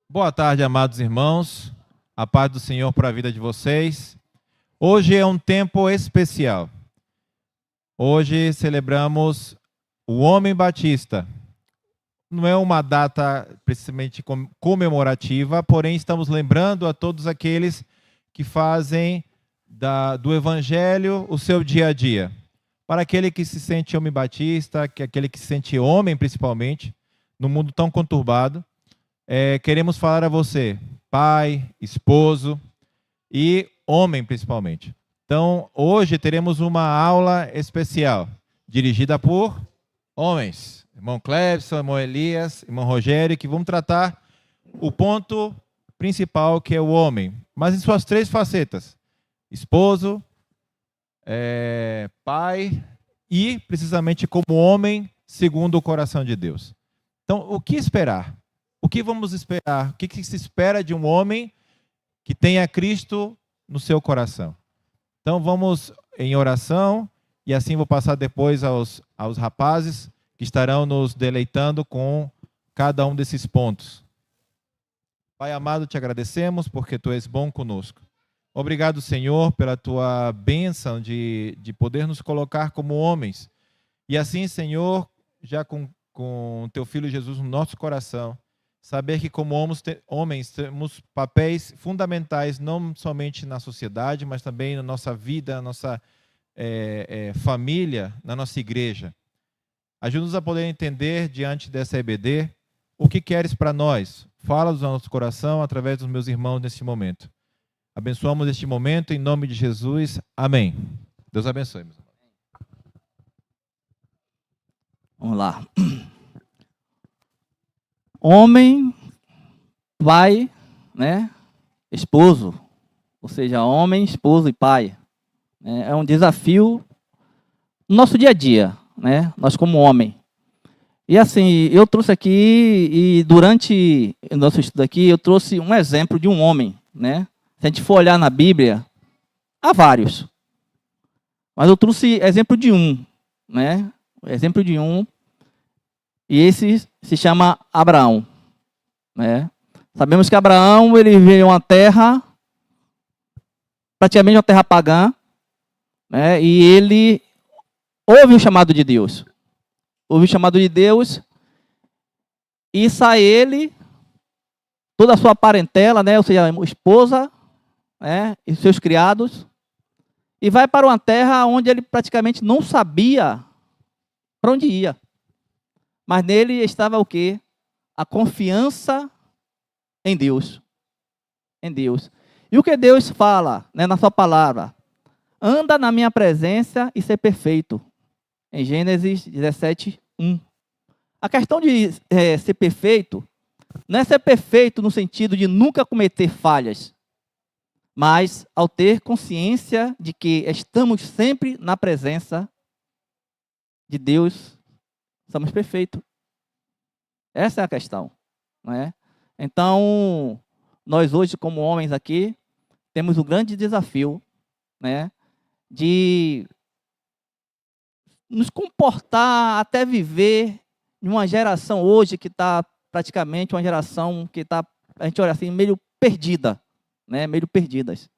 Boa tarde, amados irmãos. A paz do Senhor para a vida de vocês. Hoje é um tempo especial. Hoje celebramos o Homem Batista. Não é uma data precisamente comemorativa, porém estamos lembrando a todos aqueles que fazem do Evangelho o seu dia a dia. Para aquele que se sente homem batista, aquele que se sente homem principalmente, num mundo tão conturbado, queremos falar a você, pai, esposo e homem principalmente. Então, hoje teremos uma aula especial, dirigida por homens. Irmão Clebson, irmão Elias, irmão Rogério, que vão tratar o ponto principal, que é o homem, mas em suas três facetas: esposo, pai e, precisamente, como homem segundo o coração de Deus. Então, o que esperar? O que vamos esperar? O que se espera de um homem que tenha Cristo no seu coração? Então, vamos em oração, e assim vou passar depois aos rapazes que estarão nos deleitando com cada um desses pontos. Pai amado, te agradecemos porque Tu és bom conosco. Obrigado, Senhor, pela Tua bênção de poder nos colocar como homens. E assim, Senhor, já com Teu Filho Jesus no nosso coração, saber que como homens temos papéis fundamentais, não somente na sociedade, mas também na nossa vida, na nossa família, na nossa igreja. Ajuda-nos a poder entender, diante dessa EBD, o que queres para nós. Fala do nosso coração através dos meus irmãos neste momento. Abençoamos este momento em nome de Jesus. Amém. Deus abençoe, meus irmãos. Vamos lá. Homem, pai, né? Esposo, ou seja, homem, esposo e pai. É um desafio no nosso dia a dia, né? Nós como homem. E assim, eu trouxe aqui, e durante o nosso estudo aqui, eu trouxe um exemplo de um homem, né? Se a gente for olhar na Bíblia, há vários. Mas eu trouxe exemplo de um, né? Exemplo de um. E esse se chama Abraão, né? Sabemos que Abraão, ele veio a uma terra, praticamente uma terra pagã, né? E ele ouve o chamado de Deus. Ouve o chamado de Deus e sai ele, toda a sua parentela, né? Ou seja, a esposa, né? E seus criados, e vai para uma terra onde ele praticamente não sabia para onde ia. Mas nele estava o quê? A confiança em Deus. Em Deus. E o que Deus fala, né, na sua palavra? Anda na minha presença e ser perfeito. Em Gênesis 17, 1. A questão de ser perfeito, não é ser perfeito no sentido de nunca cometer falhas, mas ao ter consciência de que estamos sempre na presença de Deus, somos perfeitos. Essa é a questão, não é? Então, nós hoje, como homens aqui, temos um grande desafio, né, de nos comportar, até viver em uma geração hoje que está praticamente uma geração que está, a gente olha assim, meio perdida, né, meio perdidas.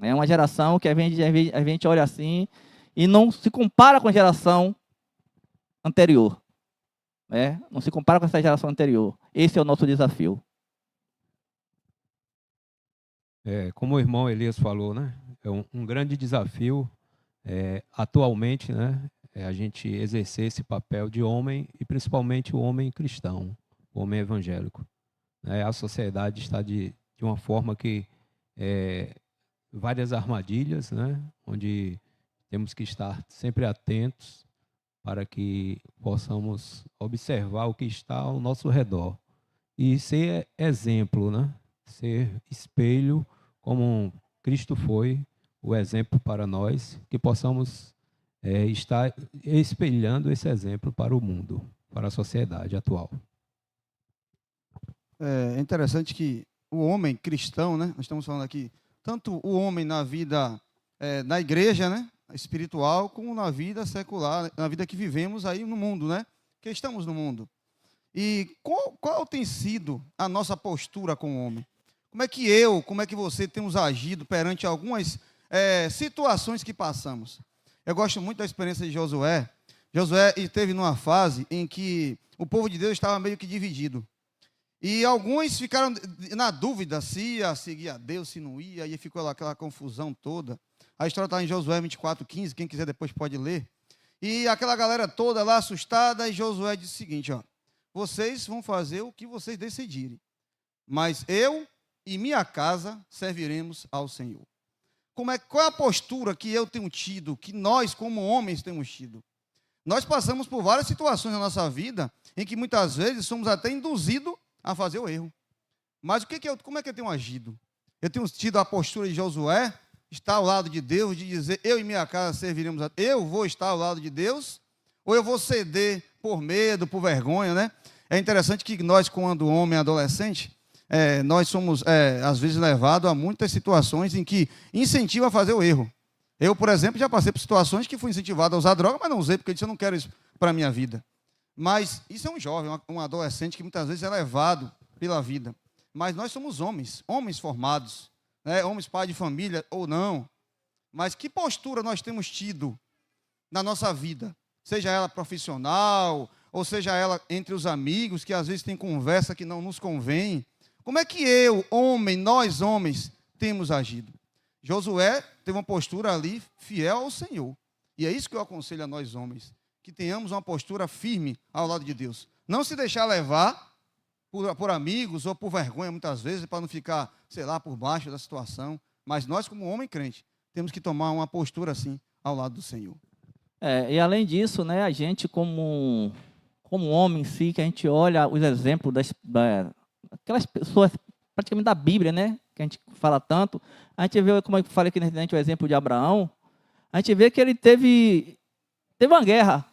É uma geração que a gente olha assim e não se compara com a geração anterior. Não se compara com essa geração anterior. Esse é o nosso desafio. Como o irmão Elias falou, né? É um grande desafio atualmente, né? A gente exercer esse papel de homem e principalmente o homem cristão, o homem evangélico. A sociedade está de uma forma que várias armadilhas, né? Onde temos que estar sempre atentos para que possamos observar o que está ao nosso redor e ser exemplo, né? Ser espelho, como Cristo foi o exemplo para nós, que possamos estar espelhando esse exemplo para o mundo, para a sociedade atual. É interessante que o homem cristão, né? Nós estamos falando aqui, tanto o homem na vida na igreja, né? Espiritual, como na vida secular, na vida que vivemos aí no mundo, né? Que estamos no mundo. E qual tem sido a nossa postura como homem? Como é que você temos agido perante algumas situações que passamos? Eu gosto muito da experiência de Josué. Josué esteve numa fase em que o povo de Deus estava meio que dividido. E alguns ficaram na dúvida se ia seguir a Deus, se não ia, e ficou lá aquela confusão toda. A história está em Josué 24:15, quem quiser depois pode ler. E aquela galera toda lá assustada, e Josué disse o seguinte, ó: vocês vão fazer o que vocês decidirem, mas eu e minha casa serviremos ao Senhor. Qual é a postura que eu tenho tido, que nós como homens temos tido? Nós passamos por várias situações na nossa vida em que muitas vezes somos até induzidos a fazer o erro. Mas como é que eu tenho agido? Eu tenho tido a postura de Josué, estar ao lado de Deus, de dizer, eu e minha casa serviremos a Deus. Eu vou estar ao lado de Deus, ou eu vou ceder por medo, por vergonha, né? É interessante que nós, quando homem adolescente, nós somos, às vezes, levados a muitas situações em que incentivam a fazer o erro. Eu, por exemplo, já passei por situações que fui incentivado a usar droga, mas não usei, porque eu disse, eu não quero isso para a minha vida. Mas isso é um jovem, um adolescente que muitas vezes é levado pela vida. Mas nós somos homens formados, né? Homens pais de família ou não. Mas que postura nós temos tido na nossa vida? Seja ela profissional, ou seja ela entre os amigos, que às vezes tem conversa que não nos convém. Como é que nós homens, temos agido? Josué teve uma postura ali fiel ao Senhor. E é isso que eu aconselho a nós homens, que tenhamos uma postura firme ao lado de Deus. Não se deixar levar por amigos ou por vergonha, muitas vezes, para não ficar, sei lá, por baixo da situação. Mas nós, como homem crente, temos que tomar uma postura assim ao lado do Senhor. E além disso, né, a gente como homem em si, que a gente olha os exemplos daquelas pessoas, praticamente da Bíblia, né, que a gente fala tanto, a gente vê, como eu falei aqui na internet, o exemplo de Abraão, a gente vê que ele teve uma guerra.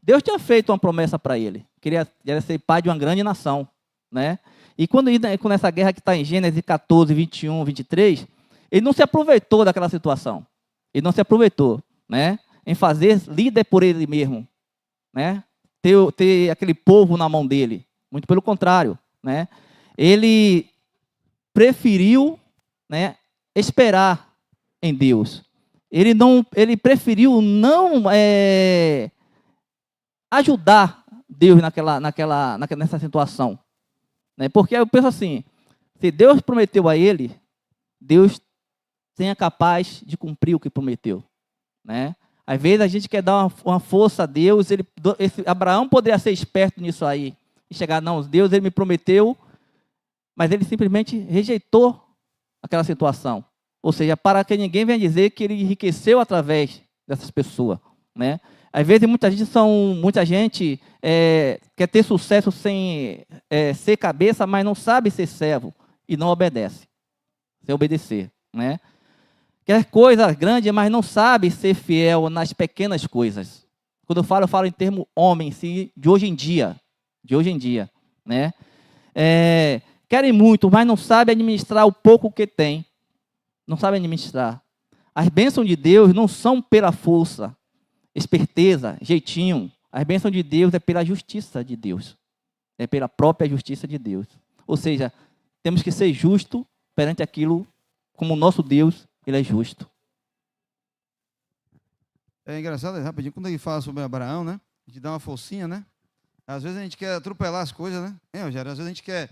Deus tinha feito uma promessa para ele, que ele ia ser pai de uma grande nação, né? E quando essa guerra que está em Gênesis 14, 21, 23, ele não se aproveitou daquela situação. Ele não se aproveitou, né? Em fazer líder por ele mesmo, né? Ter aquele povo na mão dele. Muito pelo contrário, né? Ele preferiu, né, esperar em Deus. Ele preferiu não ajudar Deus nessa situação, né? Porque eu penso assim, se Deus prometeu a ele, Deus seja capaz de cumprir o que prometeu, né? Às vezes a gente quer dar uma força a Deus. Abraão poderia ser esperto nisso aí e chegar, não, Deus ele me prometeu, mas ele simplesmente rejeitou aquela situação. Ou seja, para que ninguém venha dizer que ele enriqueceu através dessas pessoas, né? Às vezes muita gente quer ter sucesso sem ser cabeça, mas não sabe ser servo e não obedece, sem obedecer, né? Quer coisas grandes, mas não sabe ser fiel nas pequenas coisas. Quando eu falo em termo homem, sim, de hoje em dia, né? Querem muito, mas não sabem administrar o pouco que tem. Não sabem administrar. As bênçãos de Deus não são pela força, esperteza, jeitinho. As bênçãos de Deus é pela justiça de Deus. É pela própria justiça de Deus. Ou seja, temos que ser justos perante aquilo, como o nosso Deus, ele é justo. É engraçado, rapidinho, quando ele fala sobre Abraão, né? A gente dá uma forcinha, né? Às vezes a gente quer atropelar as coisas, né? Rogério? Às vezes a gente quer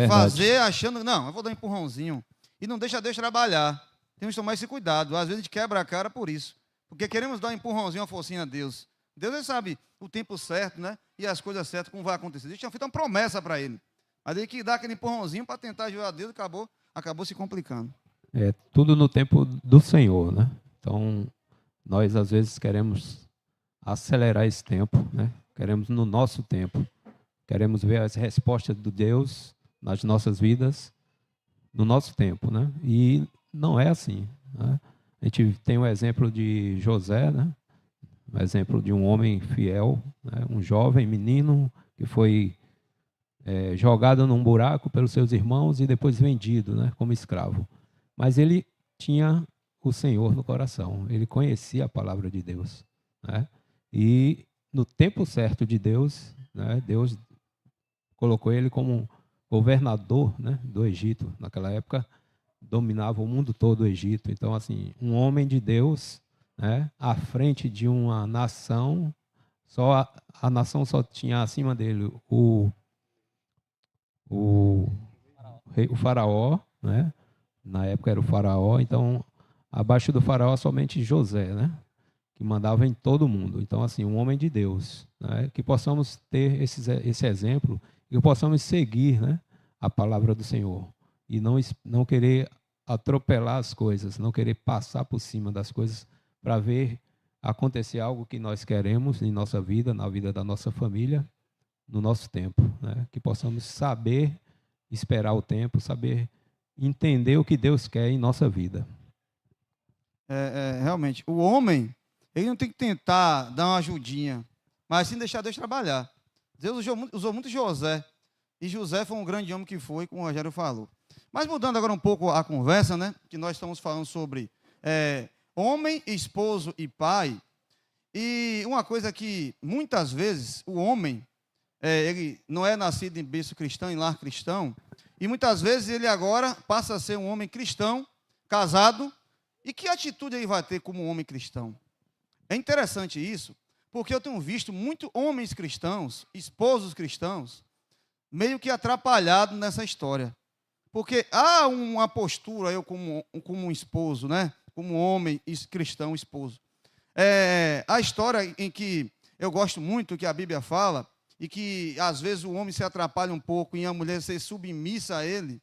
fazer achando, não, eu vou dar um empurrãozinho. E não deixa Deus trabalhar. Temos que tomar esse cuidado. Às vezes a gente quebra a cara por isso. Porque queremos dar um empurrãozinho, uma forcinha a Deus. Deus, ele sabe o tempo certo, né? E as coisas certas, como vai acontecer. Deus tinha feito uma promessa para ele. Mas ele que dá aquele empurrãozinho para tentar ajudar a Deus, acabou se complicando. É tudo no tempo do Senhor, né? Então, nós às vezes queremos acelerar esse tempo, né? Queremos no nosso tempo. Queremos ver as respostas de Deus nas nossas vidas no nosso tempo, né? E não é assim, né? A gente tem o exemplo de José, né? Um exemplo de um homem fiel, né? Um jovem menino que foi jogado num buraco pelos seus irmãos e depois vendido, né? Como escravo. Mas ele tinha o Senhor no coração. Ele conhecia a palavra de Deus, né? E no tempo certo de Deus, né? Deus colocou ele como governador, né, do Egito. Naquela época, dominava o mundo todo o Egito. Então, assim, um homem de Deus, né, à frente de uma nação, a nação só tinha acima dele o faraó, né? Na época era o faraó, então abaixo do faraó somente José, né? Que mandava em todo mundo. Então, assim, um homem de Deus, né? Que possamos ter esse exemplo e que possamos seguir, né, a palavra do Senhor e não querer atropelar as coisas, não querer passar por cima das coisas para ver acontecer algo que nós queremos em nossa vida, na vida da nossa família, no nosso tempo, né? Que possamos saber esperar o tempo, saber entender o que Deus quer em nossa vida. Realmente, o homem, ele não tem que tentar dar uma ajudinha, mas sim deixar Deus trabalhar. Deus usou muito José, e José foi um grande homem que foi, como o Rogério falou. Mas mudando agora um pouco a conversa, né, que nós estamos falando sobre homem, esposo e pai, e uma coisa que muitas vezes o homem, ele não é nascido em berço cristão, em lar cristão, e muitas vezes ele agora passa a ser um homem cristão, casado, e que atitude ele vai ter como um homem cristão? É interessante isso, porque eu tenho visto muito homens cristãos, esposos cristãos, meio que atrapalhados nessa história. Porque há uma postura, eu como um esposo, né? Como homem cristão, esposo. A história em que eu gosto muito, que a Bíblia fala, e que às vezes o homem se atrapalha um pouco em a mulher ser submissa a ele,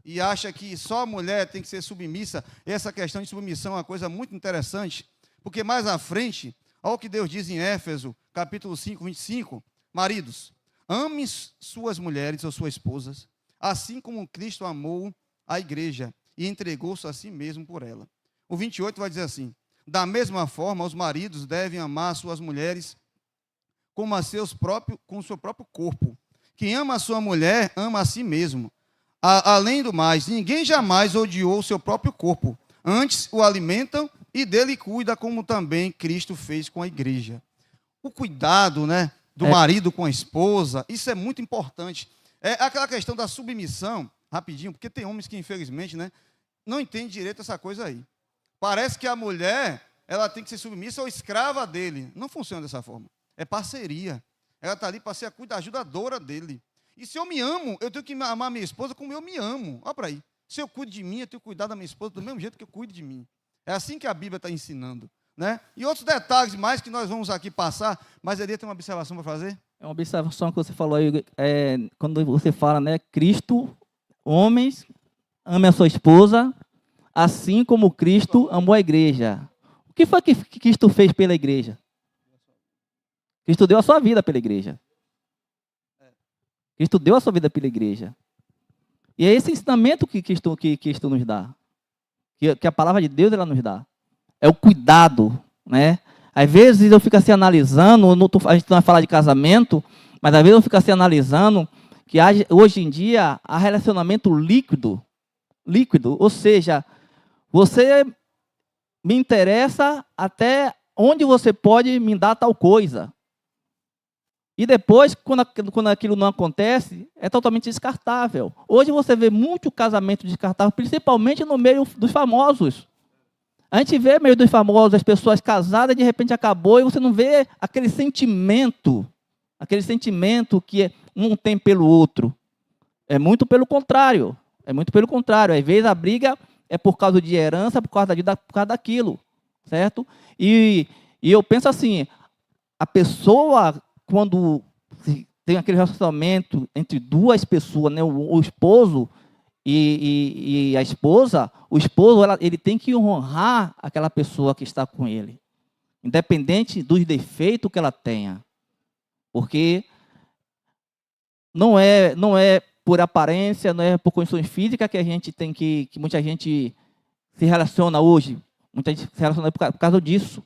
e acha que só a mulher tem que ser submissa. Essa questão de submissão é uma coisa muito interessante, porque mais à frente, olha o que Deus diz em Éfeso, capítulo 5, 25, maridos, amem suas mulheres ou suas esposas, assim como Cristo amou a igreja e entregou-se a si mesmo por ela. O 28 vai dizer assim: da mesma forma, os maridos devem amar suas mulheres como com o seu próprio corpo. Quem ama a sua mulher, ama a si mesmo. Além do mais, ninguém jamais odiou o seu próprio corpo. Antes o alimentam e dele cuida, como também Cristo fez com a igreja. O cuidado, né, do marido com a esposa, isso é muito importante. É aquela questão da submissão, rapidinho, porque tem homens que, infelizmente, né, não entendem direito essa coisa aí. Parece que a mulher, ela tem que ser submissa ou escrava dele. Não funciona dessa forma. É parceria. Ela está ali para ser a ajudadora dele. E se eu me amo, eu tenho que amar minha esposa como eu me amo. Olha para aí. Se eu cuido de mim, eu tenho que cuidar da minha esposa do mesmo jeito que eu cuido de mim. É assim que a Bíblia está ensinando, né? E outros detalhes mais que nós vamos aqui passar, mas Elia tem uma observação para fazer? É uma observação que você falou aí, quando você fala, né, Cristo, homens, ame a sua esposa, assim como Cristo amou a igreja. O que foi que Cristo fez pela igreja? Cristo deu a sua vida pela igreja. Cristo deu a sua vida pela igreja. E é esse ensinamento que Cristo nos dá. Que a palavra de Deus ela nos dá. É o cuidado, né? Às vezes eu fico assim analisando, a gente não vai falar de casamento, mas às vezes eu fico assim analisando que hoje em dia há relacionamento líquido, ou seja, você me interessa até onde você pode me dar tal coisa. E depois, quando aquilo não acontece, é totalmente descartável. Hoje você vê muito casamento descartável, principalmente no meio dos famosos. A gente vê no meio dos famosos as pessoas casadas, de repente acabou, e você não vê aquele sentimento que um tem pelo outro. É muito pelo contrário. Às vezes a briga é por causa de herança, por causa daquilo, certo? E eu penso assim, a pessoa, quando tem aquele relacionamento entre duas pessoas, né, o esposo e a esposa, o esposo ele tem que honrar aquela pessoa que está com ele, independente dos defeitos que ela tenha, porque não é por aparência, não é por condições físicas que a gente tem que muita gente se relaciona hoje, muita gente se relaciona por causa disso,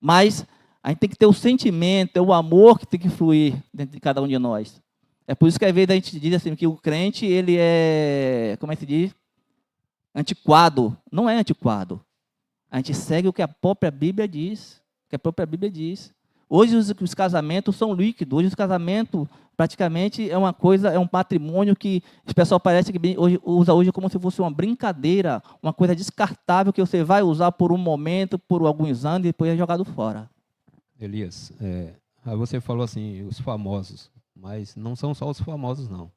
mas a gente tem que ter o sentimento, o amor que tem que fluir dentro de cada um de nós. É por isso que às vezes a gente diz assim, que o crente, ele é, como é que se diz? Antiquado. Não é antiquado. A gente segue o que a própria Bíblia diz. Hoje os casamentos são líquidos. Hoje os casamentos praticamente é uma coisa, é um patrimônio que o pessoal parece que usa hoje como se fosse uma brincadeira, uma coisa descartável que você vai usar por um momento, por alguns anos e depois é jogado fora. Elias, aí você falou assim, os famosos, mas não são só os famosos, não.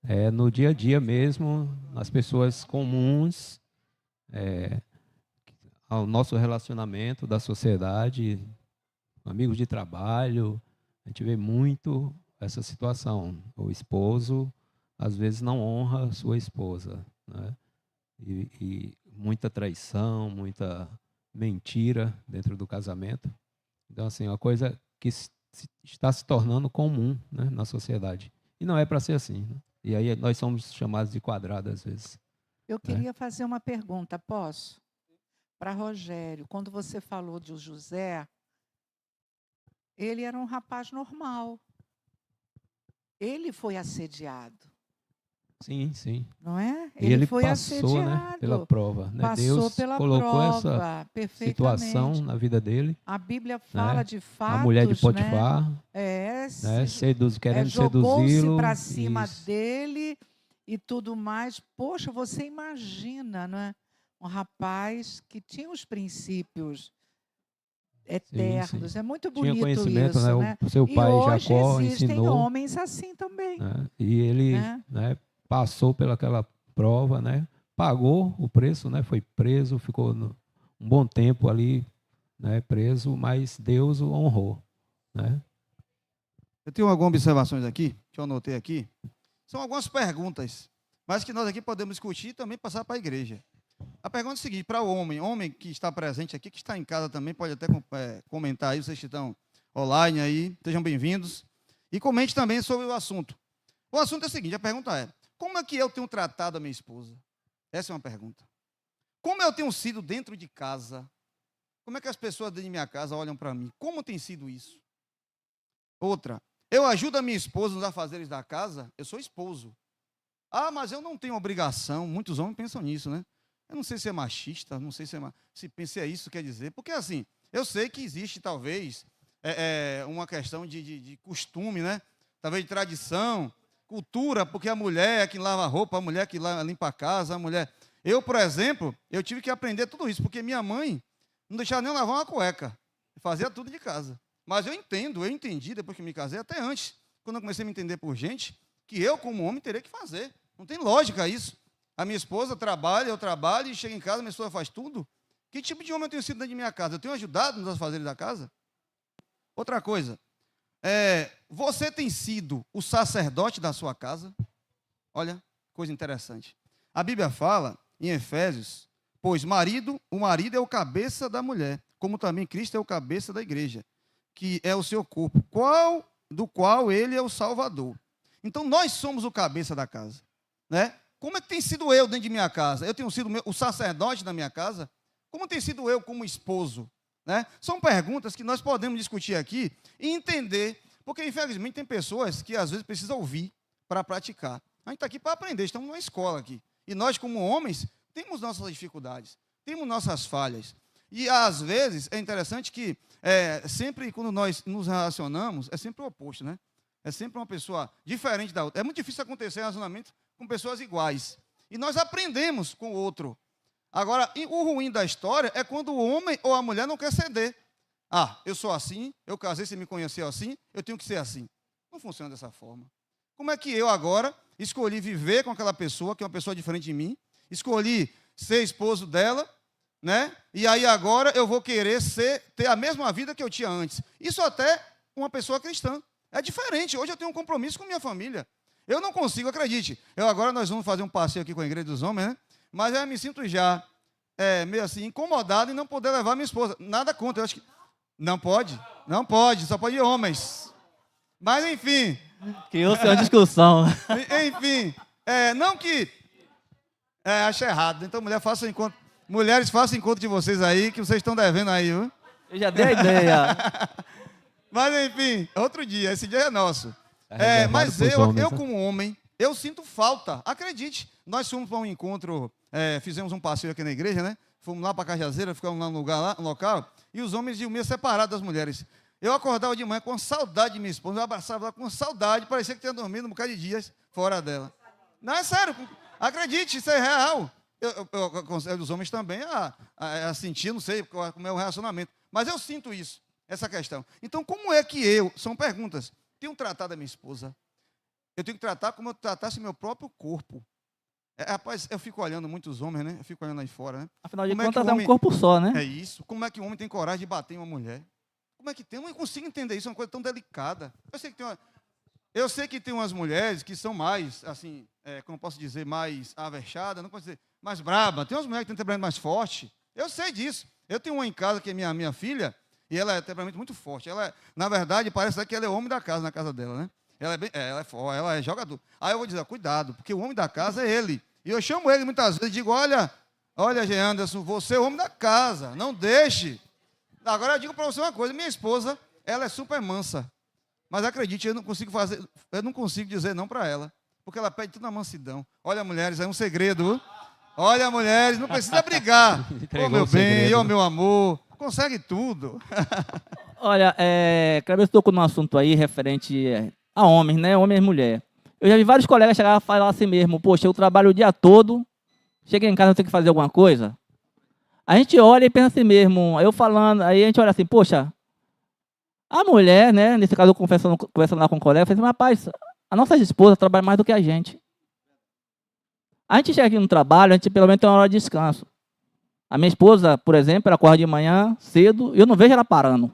É no dia a dia mesmo, as pessoas comuns, ao nosso relacionamento da sociedade, amigos de trabalho, a gente vê muito essa situação. O esposo, às vezes, não honra a sua esposa, né? E muita traição, muita mentira dentro do casamento. Então, assim, é uma coisa que está se tornando comum, né, na sociedade. E não é para ser assim, né? E aí nós somos chamados de quadrado, às vezes. Eu queria fazer uma pergunta, posso? Para Rogério, quando você falou de José, ele era um rapaz normal. Ele foi assediado, Sim, sim. não é? E ele foi passou, né, assediado. pela prova. Né? Passou Deus pela colocou prova, essa perfeitamente. situação na vida dele. A Bíblia fala de fatos, A mulher de né? Potifar, né, querendo jogou-se seduzi-lo. para cima Isso. dele e tudo mais. Poxa, você imagina, não é? Um rapaz que tinha os princípios eternos. sim. É muito Tinha bonito conhecimento, isso, né? né? O seu E pai hoje Jacó existem ensinou. homens assim também. Né? E ele, Né? né, passou pelaquela prova, né? Pagou o preço, né? Foi preso, ficou um bom tempo ali, né, preso, mas Deus o honrou, né? Eu tenho algumas observações aqui, que eu anotei aqui. São algumas perguntas, mas que nós aqui podemos discutir e também passar para a igreja. A pergunta é a seguinte, para o homem que está presente aqui, que está em casa também, pode até comentar aí, vocês que estão online aí, sejam bem-vindos. E comente também sobre o assunto. O assunto é o seguinte, a pergunta é, como é que eu tenho tratado a minha esposa? Essa é uma pergunta. Como eu tenho sido dentro de casa? Como é que as pessoas dentro de minha casa olham para mim? Como tem sido isso? Outra, eu ajudo a minha esposa nos afazeres da casa? Eu sou esposo. Ah, mas eu não tenho obrigação. Muitos homens pensam nisso, né? Eu não sei se é machista, não sei se pensa isso quer dizer. Porque, assim, eu sei que existe, talvez, uma questão de costume, né? Talvez de tradição, cultura, porque a mulher é que lava a roupa, a mulher é que limpa a casa, a mulher... Eu, por exemplo, eu tive que aprender tudo isso, porque minha mãe não deixava nem lavar uma cueca. Fazia tudo de casa. Mas eu entendi, depois que me casei, até antes, quando eu comecei a me entender por gente, que eu, como homem, teria que fazer. Não tem lógica isso. A minha esposa trabalha, eu trabalho, e chega em casa, minha esposa faz tudo. Que tipo de homem eu tenho sido dentro de minha casa? Eu tenho ajudado nos afazeres da casa? Outra coisa, você tem sido o sacerdote da sua casa? Olha, coisa interessante. A Bíblia fala, em Efésios, pois o marido é o cabeça da mulher, como também Cristo é o cabeça da igreja, que é o seu corpo, do qual ele é o Salvador. Então, nós somos o cabeça da casa, né? Como é que tem sido eu dentro de minha casa? Eu tenho sido o sacerdote da minha casa? Como tem sido eu como esposo? Né? São perguntas que nós podemos discutir aqui e entender, porque, infelizmente, tem pessoas que, às vezes, precisam ouvir para praticar. A gente está aqui para aprender, estamos numa escola aqui. E nós, como homens, temos nossas dificuldades, temos nossas falhas. E, às vezes, é interessante que, sempre quando nós nos relacionamos, é sempre o oposto, né? É sempre uma pessoa diferente da outra. É muito difícil acontecer relacionamento com pessoas iguais. E nós aprendemos com o outro. Agora, o ruim da história é quando o homem ou a mulher não quer ceder. Ah, eu sou assim, eu casei, você me conheceu assim, eu tenho que ser assim. Não funciona dessa forma. Como é que eu agora escolhi viver com aquela pessoa, que é uma pessoa diferente de mim, escolhi ser esposo dela, né? E aí agora eu vou querer ter a mesma vida que eu tinha antes. Isso até uma pessoa cristã. É diferente. Hoje eu tenho um compromisso com minha família. Eu não consigo, acredite. Agora nós vamos fazer um passeio aqui com a Igreja dos Homens, né? Mas eu me sinto já meio assim, incomodado em não poder levar minha esposa. Nada contra, eu acho que... Não pode, só pode ir homens. Mas, enfim... Criou-se uma discussão. Enfim, não que... acho errado. Então, mulheres, façam encontro de vocês aí, que vocês estão devendo aí, viu? Eu já dei a ideia. Mas, enfim, outro dia, esse dia é nosso. Mas homens, eu, como homem, eu sinto falta. Acredite, nós fomos para um encontro, fizemos um passeio aqui na igreja, né? Fomos lá para Cajazeira, ficamos lá no local, e os homens iam meio separados das mulheres. Eu acordava de manhã com saudade de minha esposa, eu abraçava ela com saudade, parecia que tinha dormido um bocado de dias fora dela. Não, é sério, acredite, isso é real. Eu aconselho os homens também a sentir, não sei como é o relacionamento, mas eu sinto isso, essa questão. Então, como é que são perguntas, tenho tratado a minha esposa? Eu tenho que tratar como eu tratasse meu próprio corpo. Rapaz, eu fico olhando muitos homens, né? Eu fico olhando aí fora, né? Afinal de Como é que contas, o é um homem- corpo só, né? É isso. Como é que o homem tem coragem de bater em uma mulher? Como é que tem? Eu não consigo entender isso, é uma coisa tão delicada. Eu sei que tem umas mulheres que são mais, assim, como posso dizer, mais avexadas, não posso dizer, mais braba. Tem umas mulheres que têm temperamento mais forte. Eu sei disso. Eu tenho uma em casa que é minha filha, e ela é temperamento muito forte. Ela, na verdade, parece que ela é o homem da casa, na casa dela, né? Ela é forte, ela é jogador. Aí eu vou dizer, cuidado, porque o homem da casa é ele. E eu chamo ele muitas vezes e digo, olha, Jean Anderson, você é o homem da casa, não deixe. Agora eu digo para você uma coisa, minha esposa, ela é super mansa. Mas acredite, eu não consigo dizer não para ela, porque ela pede tudo na mansidão. Olha, mulheres, é um segredo, viu? Olha, mulheres, não precisa brigar. Ô, meu bem, ô, meu amor, consegue tudo. Olha, Cleber tocou num assunto aí referente a homens, né? Homem e mulher. Eu já vi vários colegas chegar a falar assim mesmo, poxa, eu trabalho o dia todo, cheguei em casa, eu tenho que fazer alguma coisa. A gente olha e pensa assim mesmo, eu falando, aí a gente olha assim, poxa, a mulher, né? Nesse caso, eu conversando lá com um colega, eu falei assim, rapaz, a nossa esposa trabalha mais do que a gente. A gente chega aqui no trabalho, a gente pelo menos tem uma hora de descanso. A minha esposa, por exemplo, ela acorda de manhã cedo, e eu não vejo ela parando.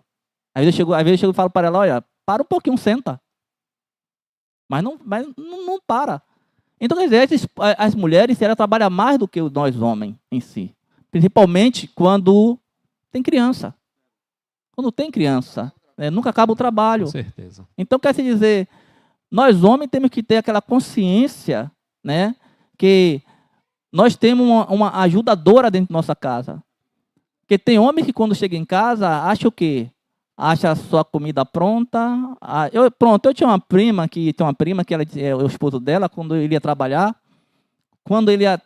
Às vezes eu chego e falo para ela, olha, para um pouquinho, senta. Mas não para. Então, quer dizer, as mulheres, elas trabalham mais do que nós homens em si. Principalmente quando tem criança. Quando tem criança, nunca acaba o trabalho. Com certeza. Então, quer dizer, nós homens temos que ter aquela consciência, né, que nós temos uma ajudadora dentro da nossa casa. Porque tem homem que quando chega em casa, acha o quê? Acha a sua comida pronta. Eu tinha uma prima que ela é o esposo dela, quando ele ia trabalhar. Quando ele ia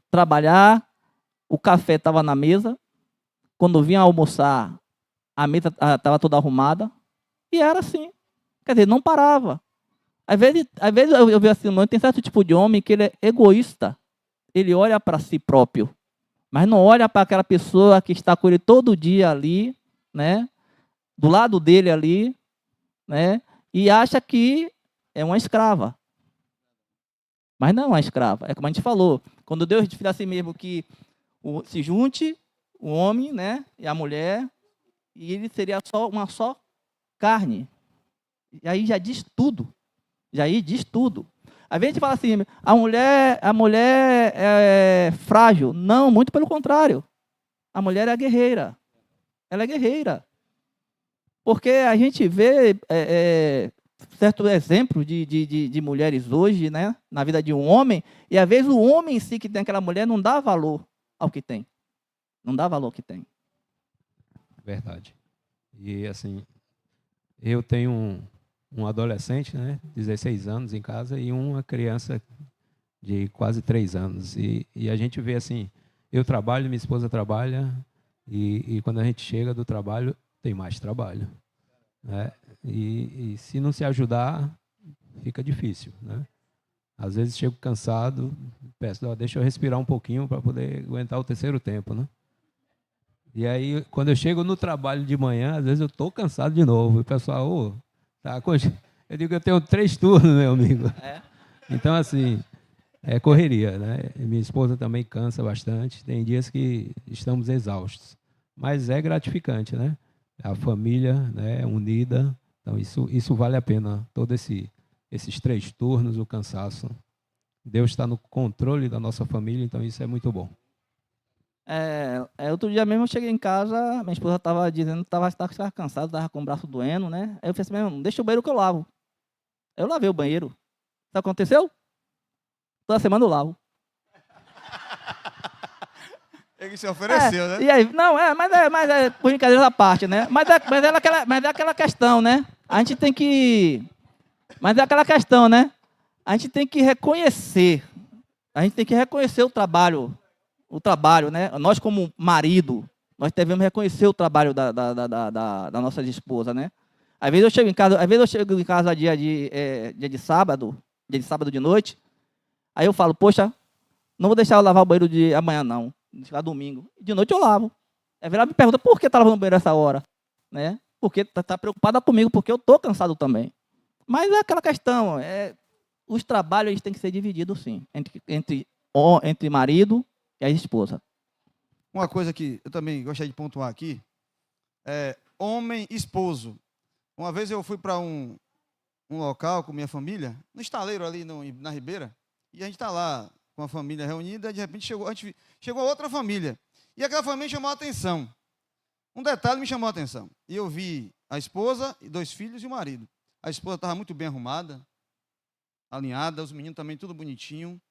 trabalhar, o café estava na mesa. Quando vinha almoçar, a mesa estava toda arrumada. E era assim. Quer dizer, não parava. Às vezes eu vejo assim, tem certo tipo de homem que ele é egoísta. Ele olha para si próprio, mas não olha para aquela pessoa que está com ele todo dia ali, né? Do lado dele ali, né? E acha que é uma escrava. Mas não é uma escrava. É como a gente falou. Quando Deus diz assim mesmo que se junte o homem, né? E a mulher, e ele seria uma só carne. E aí já diz tudo. Já aí diz tudo. Às vezes a gente fala assim, a mulher é frágil. Não, muito pelo contrário. A mulher é guerreira. Ela é guerreira. Porque a gente vê certo exemplo de mulheres hoje, né, na vida de um homem, e às vezes o homem em si que tem aquela mulher não dá valor ao que tem. Não dá valor ao que tem. Verdade. E assim, eu tenho um adolescente, né, 16 anos em casa, e uma criança de quase 3 anos. E a gente vê assim, eu trabalho, minha esposa trabalha, e quando a gente chega do trabalho, tem mais trabalho, né? E se não se ajudar, fica difícil, né? Às vezes chego cansado, peço, deixa eu respirar um pouquinho para poder aguentar o terceiro tempo, né? E aí, quando eu chego no trabalho de manhã, às vezes eu estou cansado de novo. E o pessoal, eu digo que eu tenho 3 turnos, meu amigo. Então, assim, é correria, né? Minha esposa também cansa bastante. Tem dias que estamos exaustos. Mas é gratificante, né? A família, né, unida. Então, isso vale a pena, todos esses 3 turnos, o cansaço. Deus está no controle da nossa família, então isso é muito bom. Outro dia mesmo eu cheguei em casa, minha esposa estava dizendo que estava cansada, estava com o braço doendo, né? Aí eu falei assim, mesmo, deixa o banheiro que eu lavo. Eu lavei o banheiro. Sabe o que aconteceu? Toda semana eu lavo. Ele se ofereceu, né? E aí, não, mas é por brincadeira da parte, né? Mas é aquela questão, né? A gente tem que... Mas é aquela questão, né? A gente tem que reconhecer. A gente tem que reconhecer o trabalho, né? Nós, como marido, nós devemos reconhecer o trabalho da nossa esposa, né? Às vezes eu chego em casa dia de sábado de noite, aí eu falo, poxa, não vou deixar eu lavar o banheiro de amanhã não, vou deixar domingo. De noite eu lavo. Aí ela me pergunta, por que tá lavando o banheiro essa hora? Né? Porque tá preocupada comigo, porque eu tô cansado também. Mas é aquela questão, os trabalhos eles têm que ser divididos sim, entre marido e a esposa. Uma coisa que eu também gostaria de pontuar aqui é homem esposo. Uma vez eu fui para um local com minha família, no estaleiro ali na Ribeira, e a gente está lá com a família reunida, e de repente chegou outra família. E aquela família chamou a atenção. Um detalhe me chamou a atenção. E eu vi a esposa, 2 filhos e o marido. A esposa estava muito bem arrumada, alinhada, os meninos também tudo bonitinho.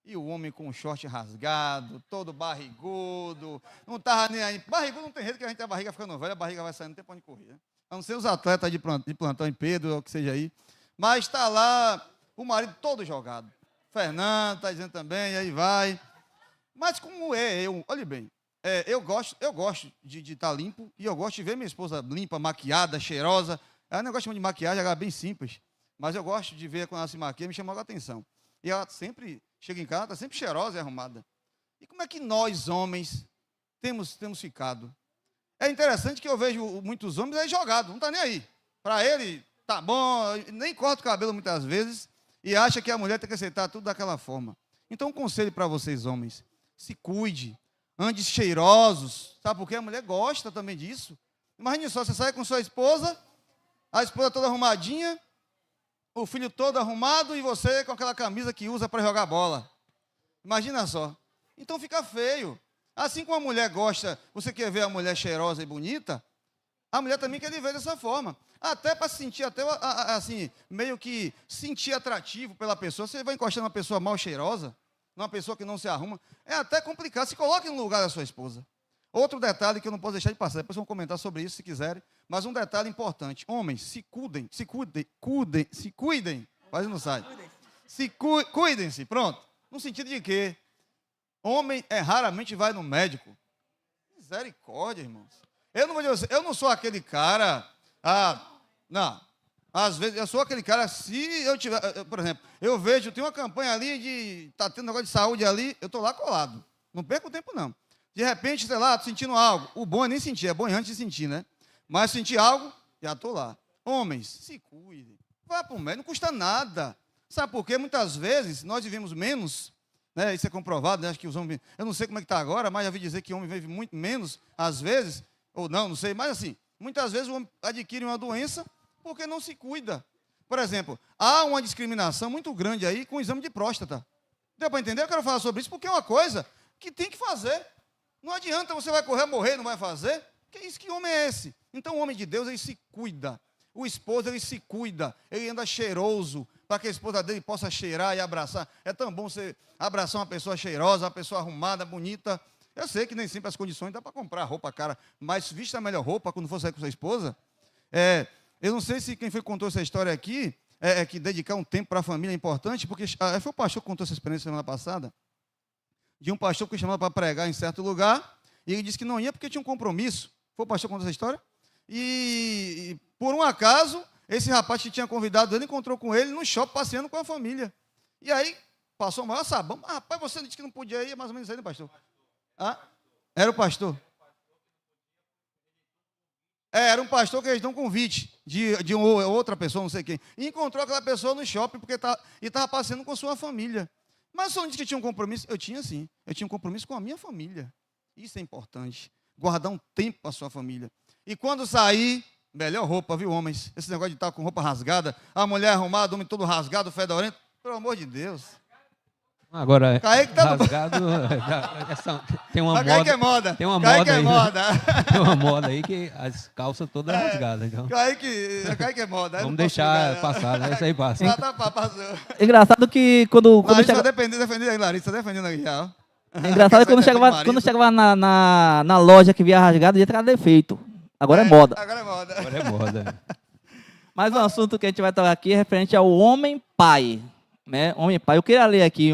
E o homem com o short rasgado, todo barrigudo, não estava nem aí. Barrigudo não tem jeito, que a gente a barriga ficando velha, a barriga vai saindo, não tem para onde correr. Né? A não ser os atletas de plantão em Pedro, ou o que seja aí. Mas está lá o marido todo jogado. Fernando está dizendo também, aí vai. Mas como olhe bem, eu gosto de estar limpo, e eu gosto de ver minha esposa limpa, maquiada, cheirosa. Ela não gosta muito de maquiagem, ela é bem simples. Mas eu gosto de ver quando ela se maquia, me chamou a atenção. E ela sempre chega em casa, está sempre cheirosa e arrumada. E como é que nós, homens, temos ficado? É interessante que eu vejo muitos homens aí jogados, não está nem aí. Para ele, tá bom, nem corta o cabelo muitas vezes, e acha que a mulher tem que aceitar tudo daquela forma. Então, um conselho para vocês, homens, se cuide, ande cheirosos, sabe por quê? A mulher gosta também disso. Imagine só, você sai com sua esposa, a esposa toda arrumadinha, o filho todo arrumado e você com aquela camisa que usa para jogar bola. Imagina só. Então fica feio. Assim como a mulher gosta, você quer ver a mulher cheirosa e bonita, a mulher também quer lhe ver dessa forma. Até para sentir, assim, meio que sentir atrativo pela pessoa. Você vai encostar numa pessoa mal cheirosa, numa pessoa que não se arruma, é até complicado. Se coloque no lugar da sua esposa. Outro detalhe que eu não posso deixar de passar, depois vamos comentar sobre isso se quiserem, mas um detalhe importante. Homens, se cuidem, quase não sai. Cuidem-se, pronto. No sentido de que homem raramente vai no médico. Misericórdia, irmãos. Eu não sou aquele cara, não. Às vezes, eu sou aquele cara, se eu tiver, por exemplo, eu vejo, tem uma campanha ali tá tendo negócio de saúde ali, eu estou lá colado. Não perco tempo, não. De repente, sei lá, tô sentindo algo. O bom é nem sentir, é bom antes de sentir, né? Mas sentir algo, já estou lá. Homens, se cuidem. Vá para o médico, não custa nada. Sabe por quê? Muitas vezes nós vivemos menos, né? Isso é comprovado, né? Acho que os homens, eu não sei como é que está agora, mas já vi dizer que o homem vive muito menos, às vezes, ou não sei, mas assim, muitas vezes o homem adquire uma doença porque não se cuida. Por exemplo, há uma discriminação muito grande aí com o exame de próstata. Deu para entender? Eu quero falar sobre isso porque é uma coisa que tem que fazer. Não adianta, você vai correr, morrer, não vai fazer. Que isso, que homem é esse? Então o homem de Deus, ele se cuida. O esposo, ele se cuida. Ele anda cheiroso, para que a esposa dele possa cheirar e abraçar. É tão bom você abraçar uma pessoa cheirosa, uma pessoa arrumada, bonita. Eu sei que nem sempre as condições dá para comprar roupa cara, mas vista a melhor roupa quando for sair com sua esposa. Eu não sei se quem foi que contou essa história aqui, que dedicar um tempo para a família é importante, porque foi o pastor que contou essa experiência semana passada, de um pastor que foi chamado para pregar em certo lugar, e ele disse que não ia porque tinha um compromisso. Foi o pastor que contou essa história? E por um acaso, esse rapaz que tinha convidado ele encontrou com ele no shopping passeando com a família. E aí, passou o maior sabão. Rapaz, você disse que não podia ir, é mais ou menos aí, né, pastor? Era o pastor? Era um pastor que eles dão um convite de outra pessoa, não sei quem. E encontrou aquela pessoa no shopping porque estava passeando com sua família. Mas só não disse que tinha um compromisso. Eu tinha sim. Eu tinha um compromisso com a minha família. Isso é importante. Guardar um tempo para a sua família. E quando sair, melhor roupa, viu, homens? Esse negócio de estar com roupa rasgada, a mulher arrumada, o homem todo rasgado, fedorento. Pelo amor de Deus. Agora, Kaique tá rasgado, tem uma moda. Kaique é moda. Tem uma Kaique moda é aí. moda. Tem uma moda aí que as calças todas rasgadas. Então, Kaique é moda. vamos deixar passar, né? Isso aí passa. Passou. É engraçado que quando Larissa chega... defendendo aí, Larissa defendendo aí já. Ó. É engraçado que quando chegava na loja que via rasgado, ia ter defeito. Agora é moda. Agora é moda. Agora é moda. Mas um assunto que a gente vai tratar aqui é referente ao homem pai. Né? Homem pai. Eu queria ler aqui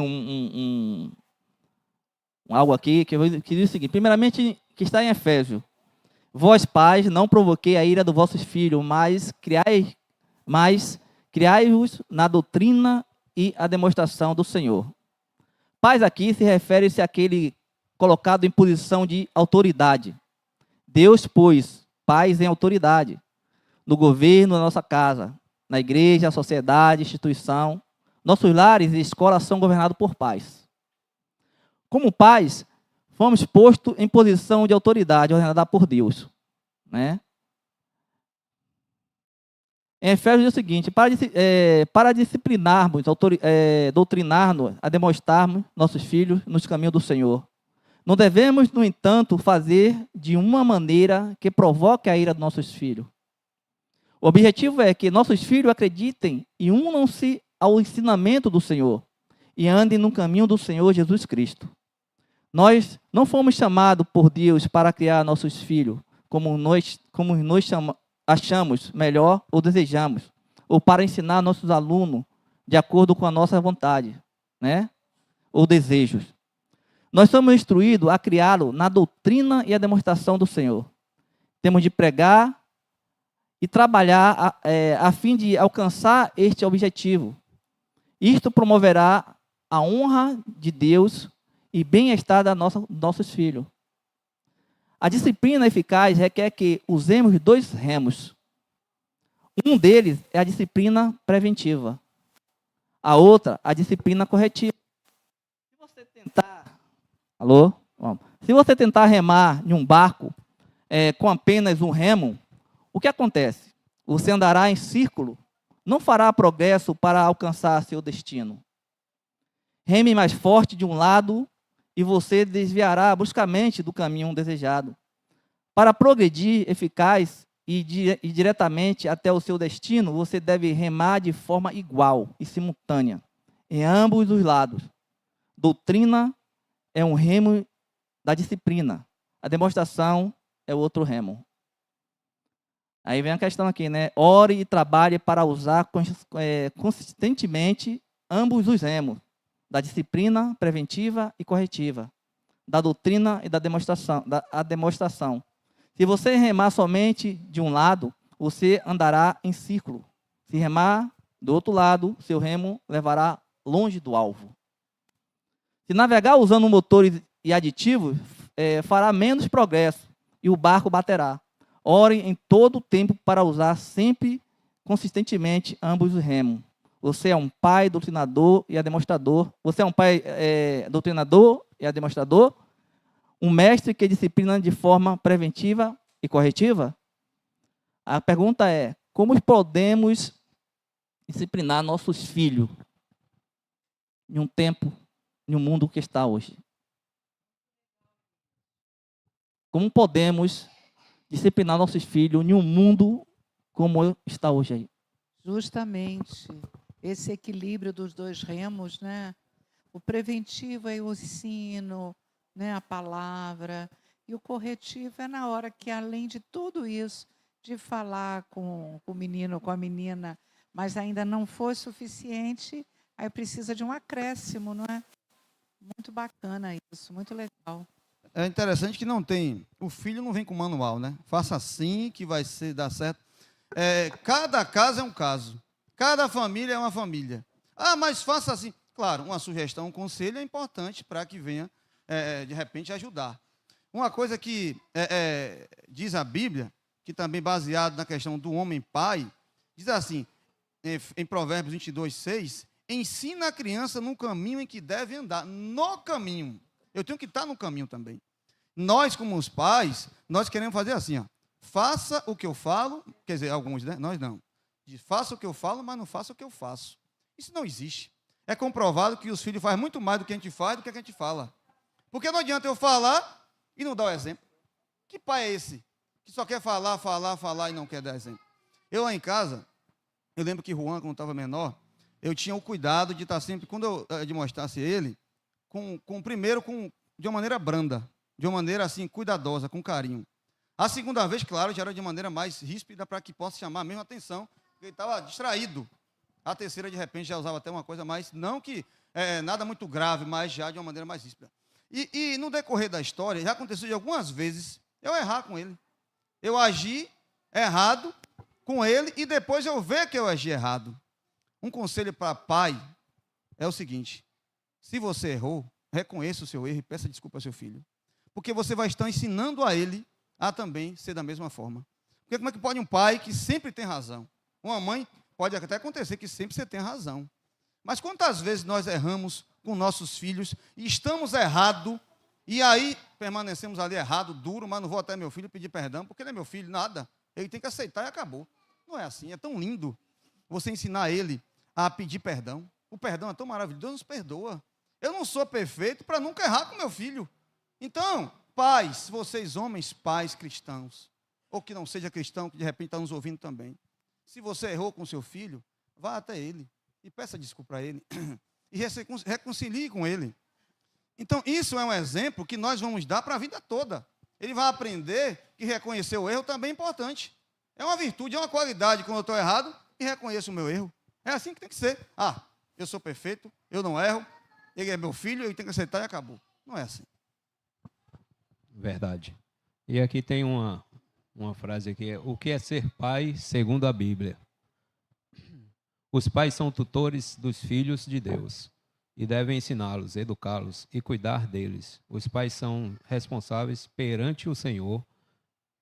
algo aqui que diz o seguinte. Primeiramente, que está em Efésios. Vós, pais, não provoquei a ira dos vossos filhos, mas criai-os na doutrina e a demonstração do Senhor. Pais aqui se refere-se àquele colocado em posição de autoridade. Deus pôs pais em autoridade no governo da nossa casa, na igreja, sociedade, instituição. Nossos lares e escolas são governados por pais. Como pais, fomos postos em posição de autoridade ordenada por Deus, né? Em Efésios diz o seguinte: para disciplinarmos, doutrinarmos, a demonstrarmos nossos filhos nos caminhos do Senhor. Não devemos, no entanto, fazer de uma maneira que provoque a ira dos nossos filhos. O objetivo é que nossos filhos acreditem e unam-se ao ensinamento do Senhor e andem no caminho do Senhor Jesus Cristo. Nós não fomos chamados por Deus para criar nossos filhos como nós achamos melhor ou desejamos, ou para ensinar nossos alunos de acordo com a nossa vontade, né? Ou desejos. Nós somos instruídos a criá-lo na doutrina e a demonstração do Senhor. Temos de pregar e trabalhar a fim de alcançar este objetivo. Isto promoverá a honra de Deus e bem-estar dos nossos filhos. A disciplina eficaz requer que usemos 2 remos. Um deles é a disciplina preventiva. A outra, a disciplina corretiva. Se você tentar... Alô? Se você tentar remar em um barco com apenas um remo, o que acontece? Você andará em círculo, não fará progresso para alcançar seu destino. Reme mais forte de um lado e você desviará bruscamente do caminho desejado. Para progredir eficaz e diretamente até o seu destino, você deve remar de forma igual e simultânea, em ambos os lados. Doutrina é um remo da disciplina. A demonstração é outro remo. Aí vem a questão aqui, né? Ore e trabalhe para usar consistentemente ambos os remos, da disciplina preventiva e corretiva, da doutrina e da demonstração. Se você remar somente de um lado, você andará em círculo. Se remar do outro lado, seu remo levará longe do alvo. Se navegar usando motores e aditivos, fará menos progresso e o barco baterá. Ore em todo o tempo para usar sempre consistentemente ambos os remos. Você é um pai doutrinador e demonstrador. Você é um pai doutrinador e demonstrador? Um mestre que disciplina de forma preventiva e corretiva? A pergunta é: como podemos disciplinar nossos filhos em um tempo, em um mundo que está hoje? Como podemos disciplinar nossos filhos em um mundo como está hoje aí? Justamente esse equilíbrio dos 2 remos, né? O preventivo é o ensino, né? A palavra, e o corretivo é na hora que, além de tudo isso, de falar com o menino, com a menina, mas ainda não foi suficiente, aí precisa de um acréscimo, não é? Muito bacana isso, muito legal. É interessante que o filho não vem com manual, né? Faça assim que vai dar certo. Cada caso é um caso. Cada família é uma família. Ah, mas faça assim. Claro, uma sugestão, um conselho é importante para que venha, de repente, ajudar. Uma coisa que diz a Bíblia, que também baseado na questão do homem pai, diz assim, em Provérbios 22:6, ensina a criança no caminho em que deve andar. No caminho. Eu tenho que estar no caminho também. Nós, como os pais, nós queremos fazer assim, ó. Faça o que eu falo, quer dizer, alguns, né? Nós não. Faça o que eu falo, mas não faça o que eu faço. Isso não existe. É comprovado que os filhos fazem muito mais do que a gente faz, do que a gente fala. Porque não adianta eu falar e não dar o exemplo. Que pai é esse? Que só quer falar e não quer dar exemplo. Eu lá em casa, eu lembro que Juan, quando estava menor, eu tinha o cuidado de estar sempre, quando eu demonstrasse ele, primeiro de uma maneira branda, de uma maneira assim, cuidadosa, com carinho. A segunda vez, claro, já era de maneira mais ríspida para que possa chamar a mesma atenção, porque ele estava distraído. A terceira, de repente, já usava até uma coisa mais, não que nada muito grave, mas já de uma maneira mais ríspida. E no decorrer da história, já aconteceu de algumas vezes eu errar com ele. eu agi errado com ele e depois eu ver que eu agi errado. Um conselho para pai é o seguinte: se você errou, reconheça o seu erro e peça desculpa ao seu filho. Porque você vai estar ensinando a ele a também ser da mesma forma. Porque como é que pode um pai que sempre tem razão? Uma mãe, pode até acontecer que sempre você tem razão. Mas quantas vezes nós erramos com nossos filhos e estamos errados, e aí permanecemos ali errado, duro, mas não vou até meu filho pedir perdão, porque ele é meu filho, nada. Ele tem que aceitar e acabou. Não é assim, é tão lindo você ensinar ele a pedir perdão. O perdão é tão maravilhoso, Deus nos perdoa. Eu não sou perfeito para nunca errar com meu filho. Então, pais, vocês homens, pais cristãos, ou que não seja cristão, que de repente está nos ouvindo também, se você errou com seu filho, vá até ele e peça desculpa a ele e reconcilie com ele. Então, isso é um exemplo que nós vamos dar para a vida toda. Ele vai aprender que reconhecer o erro também é importante. É uma virtude, é uma qualidade quando eu estou errado e reconheço o meu erro. É assim que tem que ser. Ah, eu sou perfeito, eu não erro, ele é meu filho, ele tem que aceitar e acabou. Não é assim. Verdade. E aqui tem uma frase aqui, o que é ser pai segundo a Bíblia? Os pais são tutores dos filhos de Deus e devem ensiná-los, educá-los e cuidar deles. Os pais são responsáveis perante o Senhor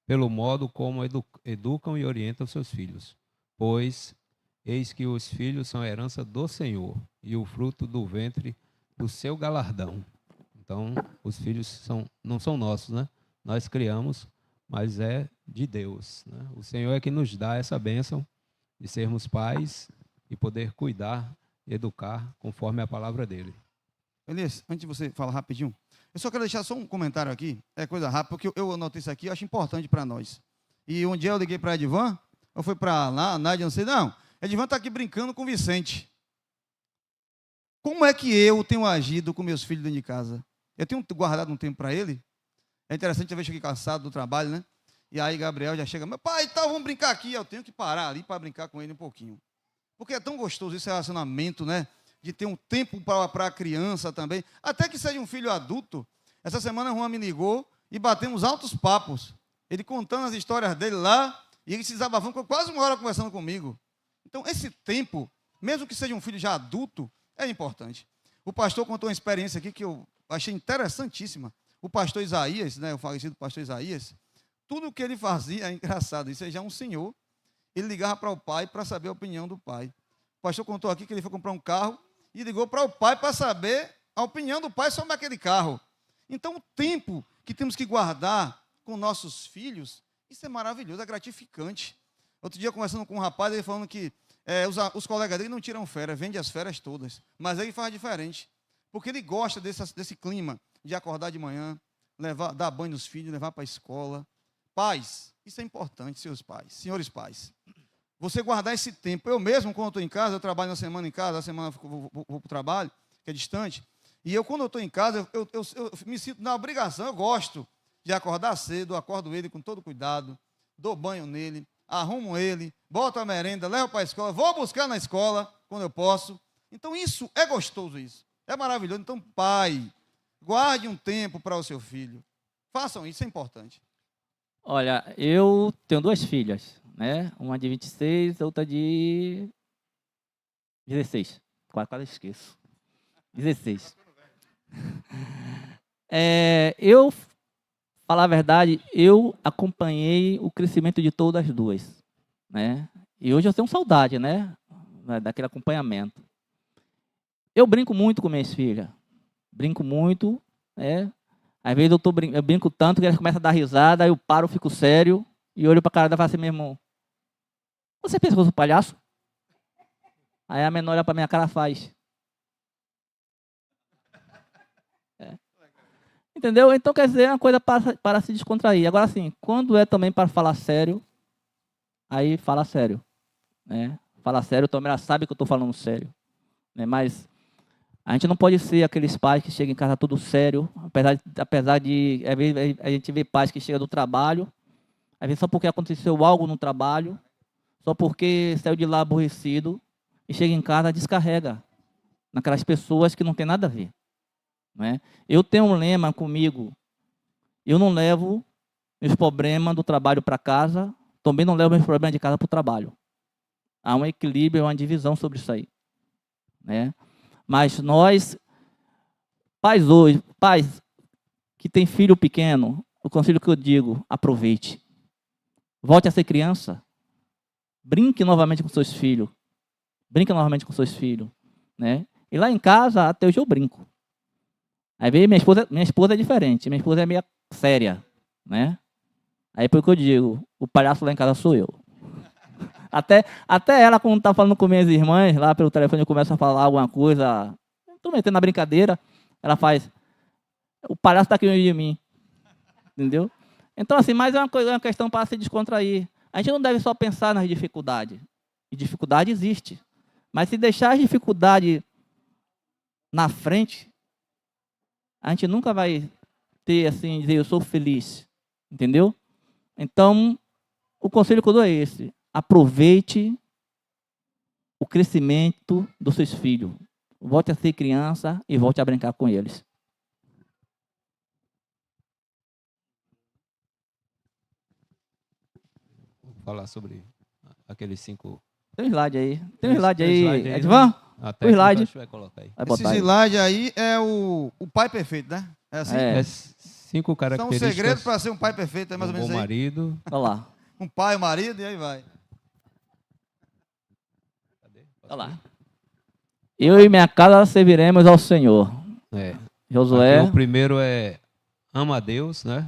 pelo modo como educam e orientam seus filhos, pois eis que os filhos são a herança do Senhor e o fruto do ventre do seu galardão. Então, os filhos não são nossos, né? Nós criamos, mas é de Deus, né? O Senhor é que nos dá essa bênção de sermos pais e poder cuidar e educar conforme a palavra dele. Elias, antes de você falar rapidinho, eu só quero deixar só um comentário aqui, é coisa rápida, porque eu anotei isso aqui, eu acho importante para nós. E um dia eu liguei para a Edvan, eu fui para lá, a Nádia, não sei, não, Edvan está aqui brincando com o Vicente. Como é que eu tenho agido com meus filhos dentro de casa? Eu tenho guardado um tempo para ele. É interessante, eu vejo aqui cansado do trabalho, né? E aí Gabriel já chega, meu pai, então vamos brincar aqui. Eu tenho que parar ali para brincar com ele um pouquinho. Porque é tão gostoso esse relacionamento, né? De ter um tempo para a criança também. Até que seja um filho adulto. Essa semana o Juan me ligou e batemos altos papos. Ele contando as histórias dele lá, e ele se desabafando, ficou quase uma hora conversando comigo. Então, esse tempo, mesmo que seja um filho já adulto, é importante. O pastor contou uma experiência aqui que eu achei interessantíssima. O pastor Isaías, né, o falecido pastor Isaías, tudo o que ele fazia é engraçado. Isso aí já é um senhor. Ele ligava para o pai para saber a opinião do pai. O pastor contou aqui que ele foi comprar um carro e ligou para o pai para saber a opinião do pai sobre aquele carro. Então, o tempo que temos que guardar com nossos filhos, isso é maravilhoso, é gratificante. Outro dia, conversando com um rapaz, ele falando que os colegas dele não tiram férias, vende as férias todas. Mas ele faz diferente. Porque ele gosta desse clima de acordar de manhã, dar banho nos filhos, levar para a escola. Pais, isso é importante, seus pais, senhores pais. Você guardar esse tempo. Eu mesmo, quando estou em casa, eu trabalho na semana em casa, a semana eu vou para o trabalho, que é distante. E eu, quando eu estou em casa, eu me sinto na obrigação, eu gosto de acordar cedo, eu acordo ele com todo cuidado, dou banho nele, arrumo ele, boto a merenda, levo para a escola, vou buscar na escola, quando eu posso. Então, isso é gostoso, isso. É maravilhoso. Então, pai, guarde um tempo para o seu filho. Façam isso, é importante. Olha, eu tenho 2 filhas, né? Uma de 26, outra de 16. Quase esqueço. 16. Eu, falar a verdade, eu acompanhei o crescimento de todas as duas, né? E hoje eu tenho saudade, né? Daquele acompanhamento. Eu brinco muito com minhas filhas. Brinco muito, né? Às vezes eu brinco tanto que elas começam a dar risada, aí eu paro, fico sério e olho para a cara dela e falo assim, meu irmão, você pensa que eu sou palhaço? Aí a menor olha para minha cara e faz. Entendeu? Então, quer dizer, é uma coisa para se descontrair. Agora, assim, quando é também para falar sério, aí fala sério. Né? Fala sério, também ela sabe que eu estou falando sério. Né? Mas a gente não pode ser aqueles pais que chegam em casa tudo sério, apesar de às vezes, a gente vê pais que chegam do trabalho, às vezes só porque aconteceu algo no trabalho, só porque saiu de lá aborrecido, e chega em casa descarrega naquelas pessoas que não tem nada a ver. Né? Eu tenho um lema comigo, eu não levo meus problemas do trabalho para casa, também não levo meus problemas de casa para o trabalho. Há um equilíbrio, uma divisão sobre isso aí, né? Mas nós, pais hoje, pais que têm filho pequeno, o conselho que eu digo, aproveite. Volte a ser criança. Brinque novamente com seus filhos. Brinque novamente com seus filhos, né? E lá em casa, até hoje eu brinco. Aí veio minha esposa é diferente. Minha esposa é meio séria, né? Aí por que eu digo, o palhaço lá em casa sou eu. Até ela, quando está falando com minhas irmãs, lá pelo telefone, eu começo a falar alguma coisa, estou metendo na brincadeira, ela faz, o palhaço está aqui no meio de mim. Entendeu? Então, assim, mas é uma questão para se descontrair. A gente não deve só pensar nas dificuldades. E dificuldade existe. Mas se deixar as dificuldades na frente, a gente nunca vai ter, assim, dizer, eu sou feliz. Entendeu? Então, o conselho que eu dou é esse. Aproveite o crescimento dos seus filhos. Volte a ser criança e volte a brincar com eles. Vou falar sobre aqueles 5. Tem um slide aí. Tem um Tem slide aí. slide aí, Edvan, né? A o técnica, slide. acho que vai colocar aí. Vai Esse botar aí. slide aí é o pai perfeito, né? É assim? É. É 5 São um características segredo para ser um pai perfeito, é mais do ou menos bom aí. marido. Olha lá. Um pai, um marido, e aí vai. Olha lá. Eu e minha casa serviremos ao Senhor. É. Josué. Aqui o primeiro é ama a Deus, né?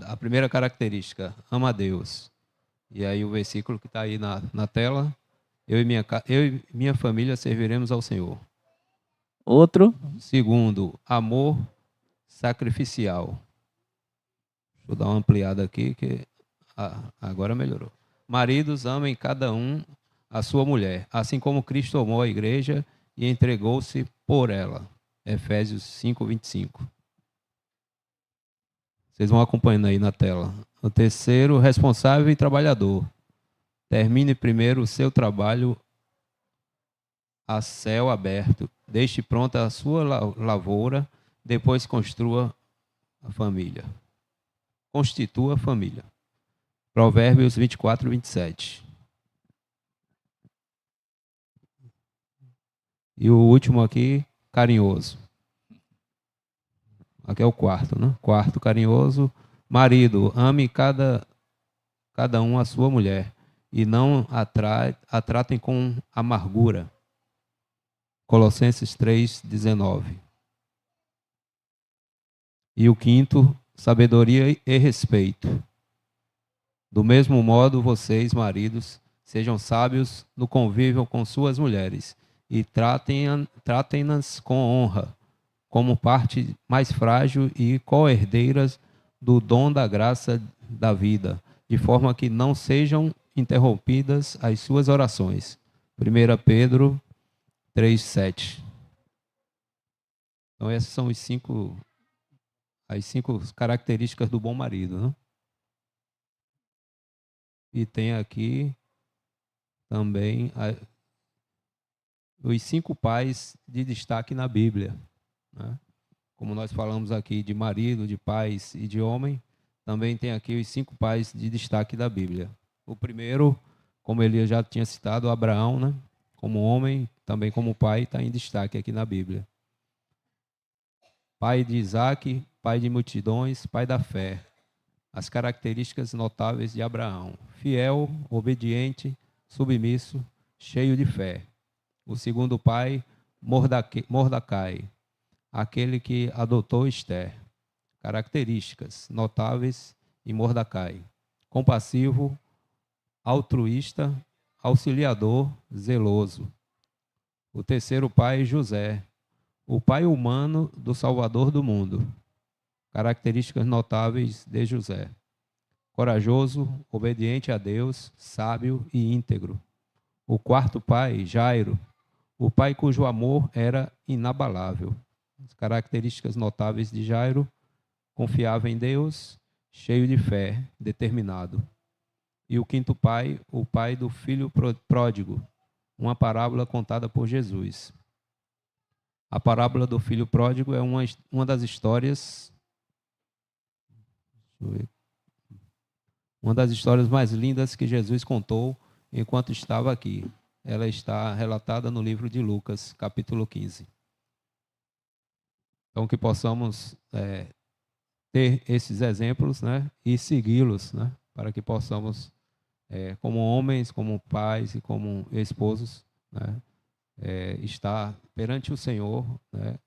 A primeira característica, ama a Deus. E aí o versículo que está aí na tela, eu e minha família serviremos ao Senhor. Outro. Segundo, amor sacrificial. Deixa eu dar uma ampliada aqui, que agora melhorou. Maridos, amem cada um a sua mulher, assim como Cristo amou a igreja e entregou-se por ela. Efésios 5:25. Vocês vão acompanhando aí na tela. O terceiro, responsável e trabalhador. Termine primeiro o seu trabalho a céu aberto. Deixe pronta a sua lavoura, depois construa a família. Constitua a família. Provérbios 24:27. E o último aqui, carinhoso. Aqui é o quarto, né? Quarto, carinhoso. Marido, ame cada um a sua mulher e não a tratem com amargura. Colossenses 3:19. E o quinto, sabedoria e respeito. Do mesmo modo, vocês, maridos, sejam sábios no convívio com suas mulheres e tratem-nas com honra, como parte mais frágil e co-herdeiras do dom da graça da vida, de forma que não sejam interrompidas as suas orações. 1 Pedro 3:7. Então essas são as cinco características do bom marido, né? E tem aqui também os 5 pais de destaque na Bíblia, né? Como nós falamos aqui de marido, de pais e de homem, também tem aqui os 5 pais de destaque da Bíblia. O primeiro, como ele já tinha citado, Abraão, né? Como homem, também como pai, está em destaque aqui na Bíblia. Pai de Isaac, pai de multidões, pai da fé. As características notáveis de Abraão: fiel, obediente, submisso, cheio de fé. O segundo pai, Mordecai, aquele que adotou Esther. Características notáveis em Mordecai: compassivo, altruísta, auxiliador, zeloso. O terceiro pai, José, o pai humano do Salvador do mundo. Características notáveis de José: corajoso, obediente a Deus, sábio e íntegro. O quarto pai, Jairo, o pai cujo amor era inabalável. As características notáveis de Jairo: confiava em Deus, cheio de fé, determinado. E o quinto pai, o pai do filho pródigo, uma parábola contada por Jesus. A parábola do filho pródigo é uma das histórias. Deixa eu ver. uma das histórias mais lindas que Jesus contou enquanto estava aqui. Ela está relatada no livro de Lucas, capítulo 15. Então, que possamos ter esses exemplos, né, e segui-los, né, para que possamos, como homens, como pais e como esposos, né, estar perante o Senhor, né,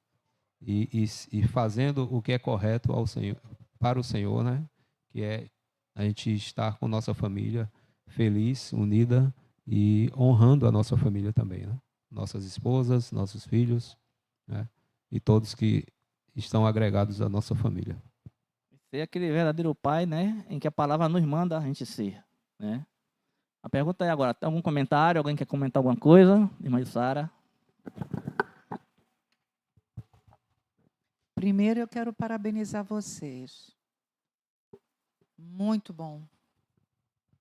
e fazendo o que é correto ao Senhor, para o Senhor, né, que é a gente estar com nossa família feliz, unida e honrando a nossa família também, né? Nossas esposas, nossos filhos, né, e todos que estão agregados à nossa família. Ser aquele verdadeiro pai, né, em que a palavra nos manda a gente ser, né? A pergunta é agora, tem algum comentário? Alguém quer comentar alguma coisa? Irmã Sara? Primeiro eu quero parabenizar vocês. Muito bom.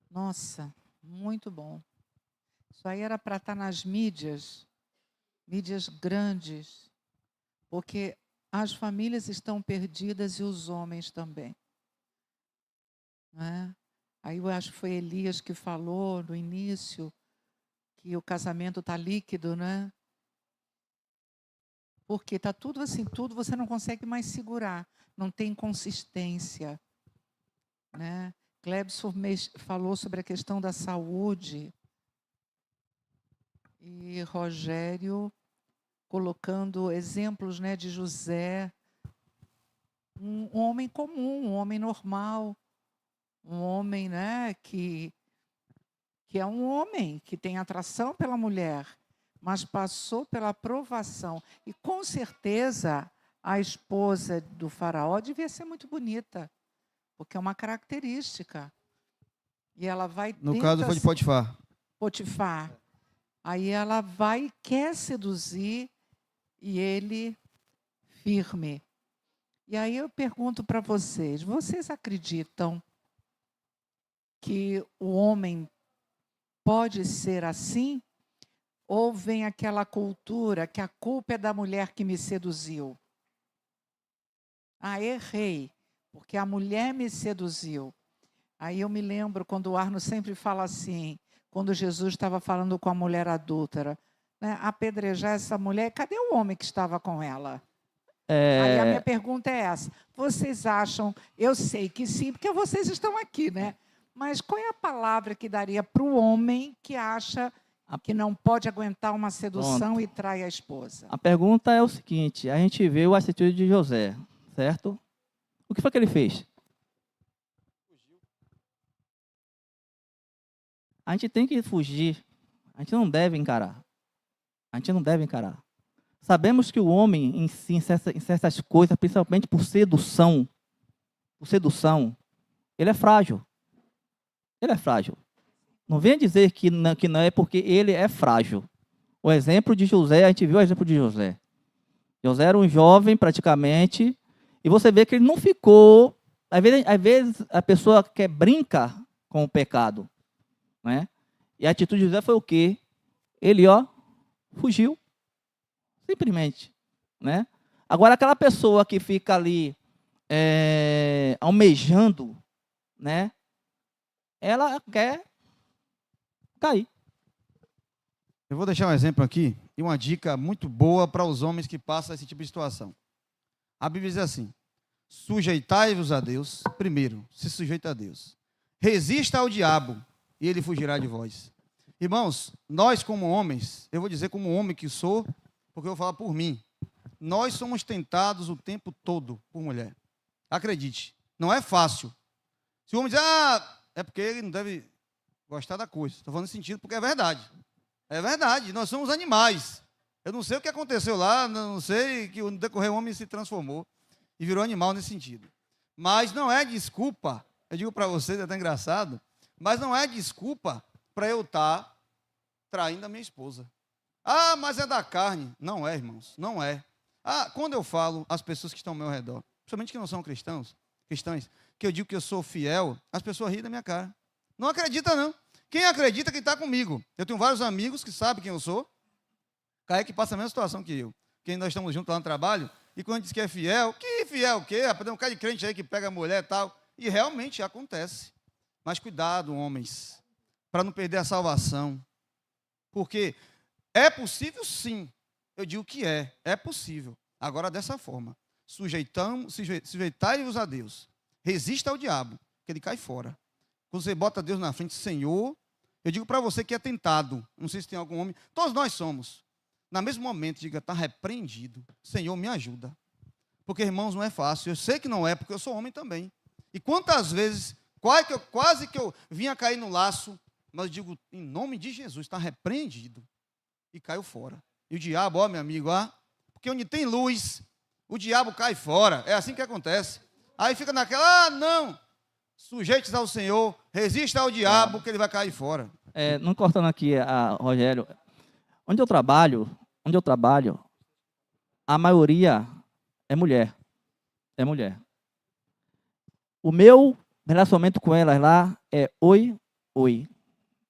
Nossa, muito bom. Isso aí era para estar nas mídias grandes, porque as famílias estão perdidas e os homens também. Né? Aí eu acho que foi Elias que falou no início que o casamento está líquido, né? Porque está tudo assim, tudo você não consegue mais segurar, não tem consistência. Né? Clebson falou sobre a questão da saúde e Rogério colocando exemplos, né, de José, um homem comum, um homem normal, um homem, né, que é um homem que tem atração pela mulher, mas passou pela provação. E com certeza a esposa do faraó devia ser muito bonita, porque é uma característica. E ela vai... No caso foi de Potifar. Potifar. Aí ela vai e quer seduzir e ele firme. E aí eu pergunto para vocês, vocês acreditam que o homem pode ser assim? Ou vem aquela cultura que a culpa é da mulher que me seduziu? Ah, errei, porque a mulher me seduziu. Aí eu me lembro quando o Arno sempre fala assim, quando Jesus estava falando com a mulher adúltera, né, apedrejar essa mulher, cadê o homem que estava com ela? Aí a minha pergunta é essa, vocês acham, eu sei que sim, porque vocês estão aqui, né? Mas qual é a palavra que daria para o homem que acha que não pode aguentar uma sedução Pronto. e trai a esposa? A pergunta é o seguinte, a gente vê a atitude de José, certo? O que foi que ele fez? A gente tem que fugir, a gente não deve encarar. A gente não deve encarar. Sabemos que o homem em si, em certas coisas, principalmente por sedução, ele é frágil. Ele é frágil. Não venha dizer que não é porque ele é frágil. O exemplo de José, a gente viu o exemplo de José. José era um jovem praticamente, e você vê que ele não ficou... Às vezes a pessoa quer brincar com o pecado. Né? E a atitude de José foi o quê? Ele, fugiu. Simplesmente. Né? Agora, aquela pessoa que fica ali almejando, né? Ela quer cair. Eu vou deixar um exemplo aqui e uma dica muito boa para os homens que passam esse tipo de situação. A Bíblia diz assim, sujeitai-vos a Deus, primeiro, se sujeita a Deus. Resista ao diabo e ele fugirá de vós. Irmãos, nós como homens, eu vou dizer como homem que sou, porque eu vou falar por mim, nós somos tentados o tempo todo por mulher. Acredite, não é fácil. Se o homem diz, é porque ele não deve gostar da coisa. Estou falando nesse sentido porque é verdade. É verdade, nós somos animais. Eu não sei o que aconteceu lá, não sei que no decorrer o homem se transformou e virou animal nesse sentido. Mas não é desculpa, eu digo para vocês, é até engraçado, mas não é desculpa para eu estar traindo a minha esposa. Mas é da carne. Não é, irmãos, não é. Quando eu falo às pessoas que estão ao meu redor, principalmente que não são cristãs, que eu digo que eu sou fiel, as pessoas riem da minha cara. Não acredita, não. Quem acredita que está comigo? Eu tenho vários amigos que sabem quem eu sou. Kaique passa a mesma situação que eu. Que nós estamos juntos lá no trabalho, e quando diz que é fiel, que fiel o quê? Tem um cara de crente aí que pega a mulher e tal. E realmente acontece. Mas cuidado, homens, para não perder a salvação. Porque é possível, sim. Eu digo que é possível. Agora, dessa forma, sujeitai-vos a Deus. Resista ao diabo, que ele cai fora. Quando você bota Deus na frente, Senhor, eu digo para você que é tentado, não sei se tem algum homem, todos nós somos. Na mesmo momento, diga, está repreendido. Senhor, me ajuda. Porque, irmãos, não é fácil. Eu sei que não é, porque eu sou homem também. E quantas vezes, quase que eu vinha cair no laço, mas eu digo, em nome de Jesus, está repreendido. E caiu fora. E o diabo, ó, meu amigo, porque onde tem luz, o diabo cai fora. É assim que acontece. Aí fica naquela, não, sujeites ao Senhor, resista ao diabo, que ele vai cair fora. Não cortando aqui, Rogério, onde eu trabalho, a maioria é mulher. É mulher. O meu relacionamento com elas lá é oi, oi.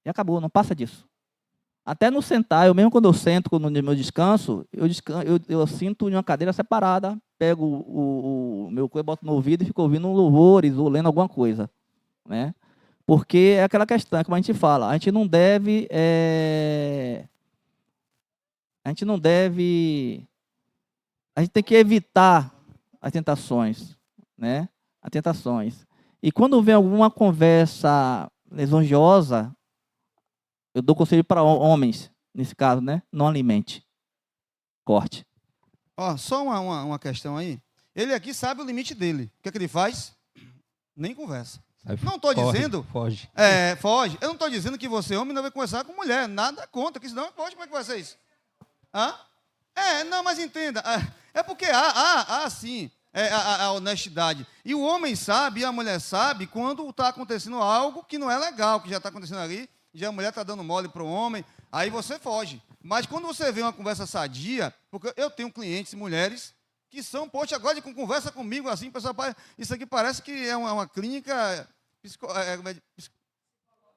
E acabou, não passa disso. Até no sentar, eu mesmo quando eu sento no meu descanso, eu sinto em uma cadeira separada, pego o meu coelho, boto no ouvido e fico ouvindo louvores ou lendo alguma coisa, né? Porque é aquela questão, como a gente fala, a gente tem que evitar as tentações, né? As tentações. E quando vem alguma conversa lisonjeosa, eu dou conselho para homens, nesse caso, né? Não alimente. Corte. Ó, só uma questão aí. Ele aqui sabe o limite dele. O que é que ele faz? Nem conversa. Não estou dizendo... Foge. Foge. Eu não estou dizendo que você, homem, não vai conversar com mulher. Nada contra, que senão pode, como é que vai ser isso? Não, mas entenda. É porque há sim, a honestidade. E o homem sabe, e a mulher sabe, quando está acontecendo algo que não é legal, que já está acontecendo ali, já a mulher está dando mole para o homem, aí você foge. Mas quando você vê uma conversa sadia, porque eu tenho clientes, mulheres, que são, poxa, agora com conversa comigo, assim, pessoal, isso aqui parece que é uma clínica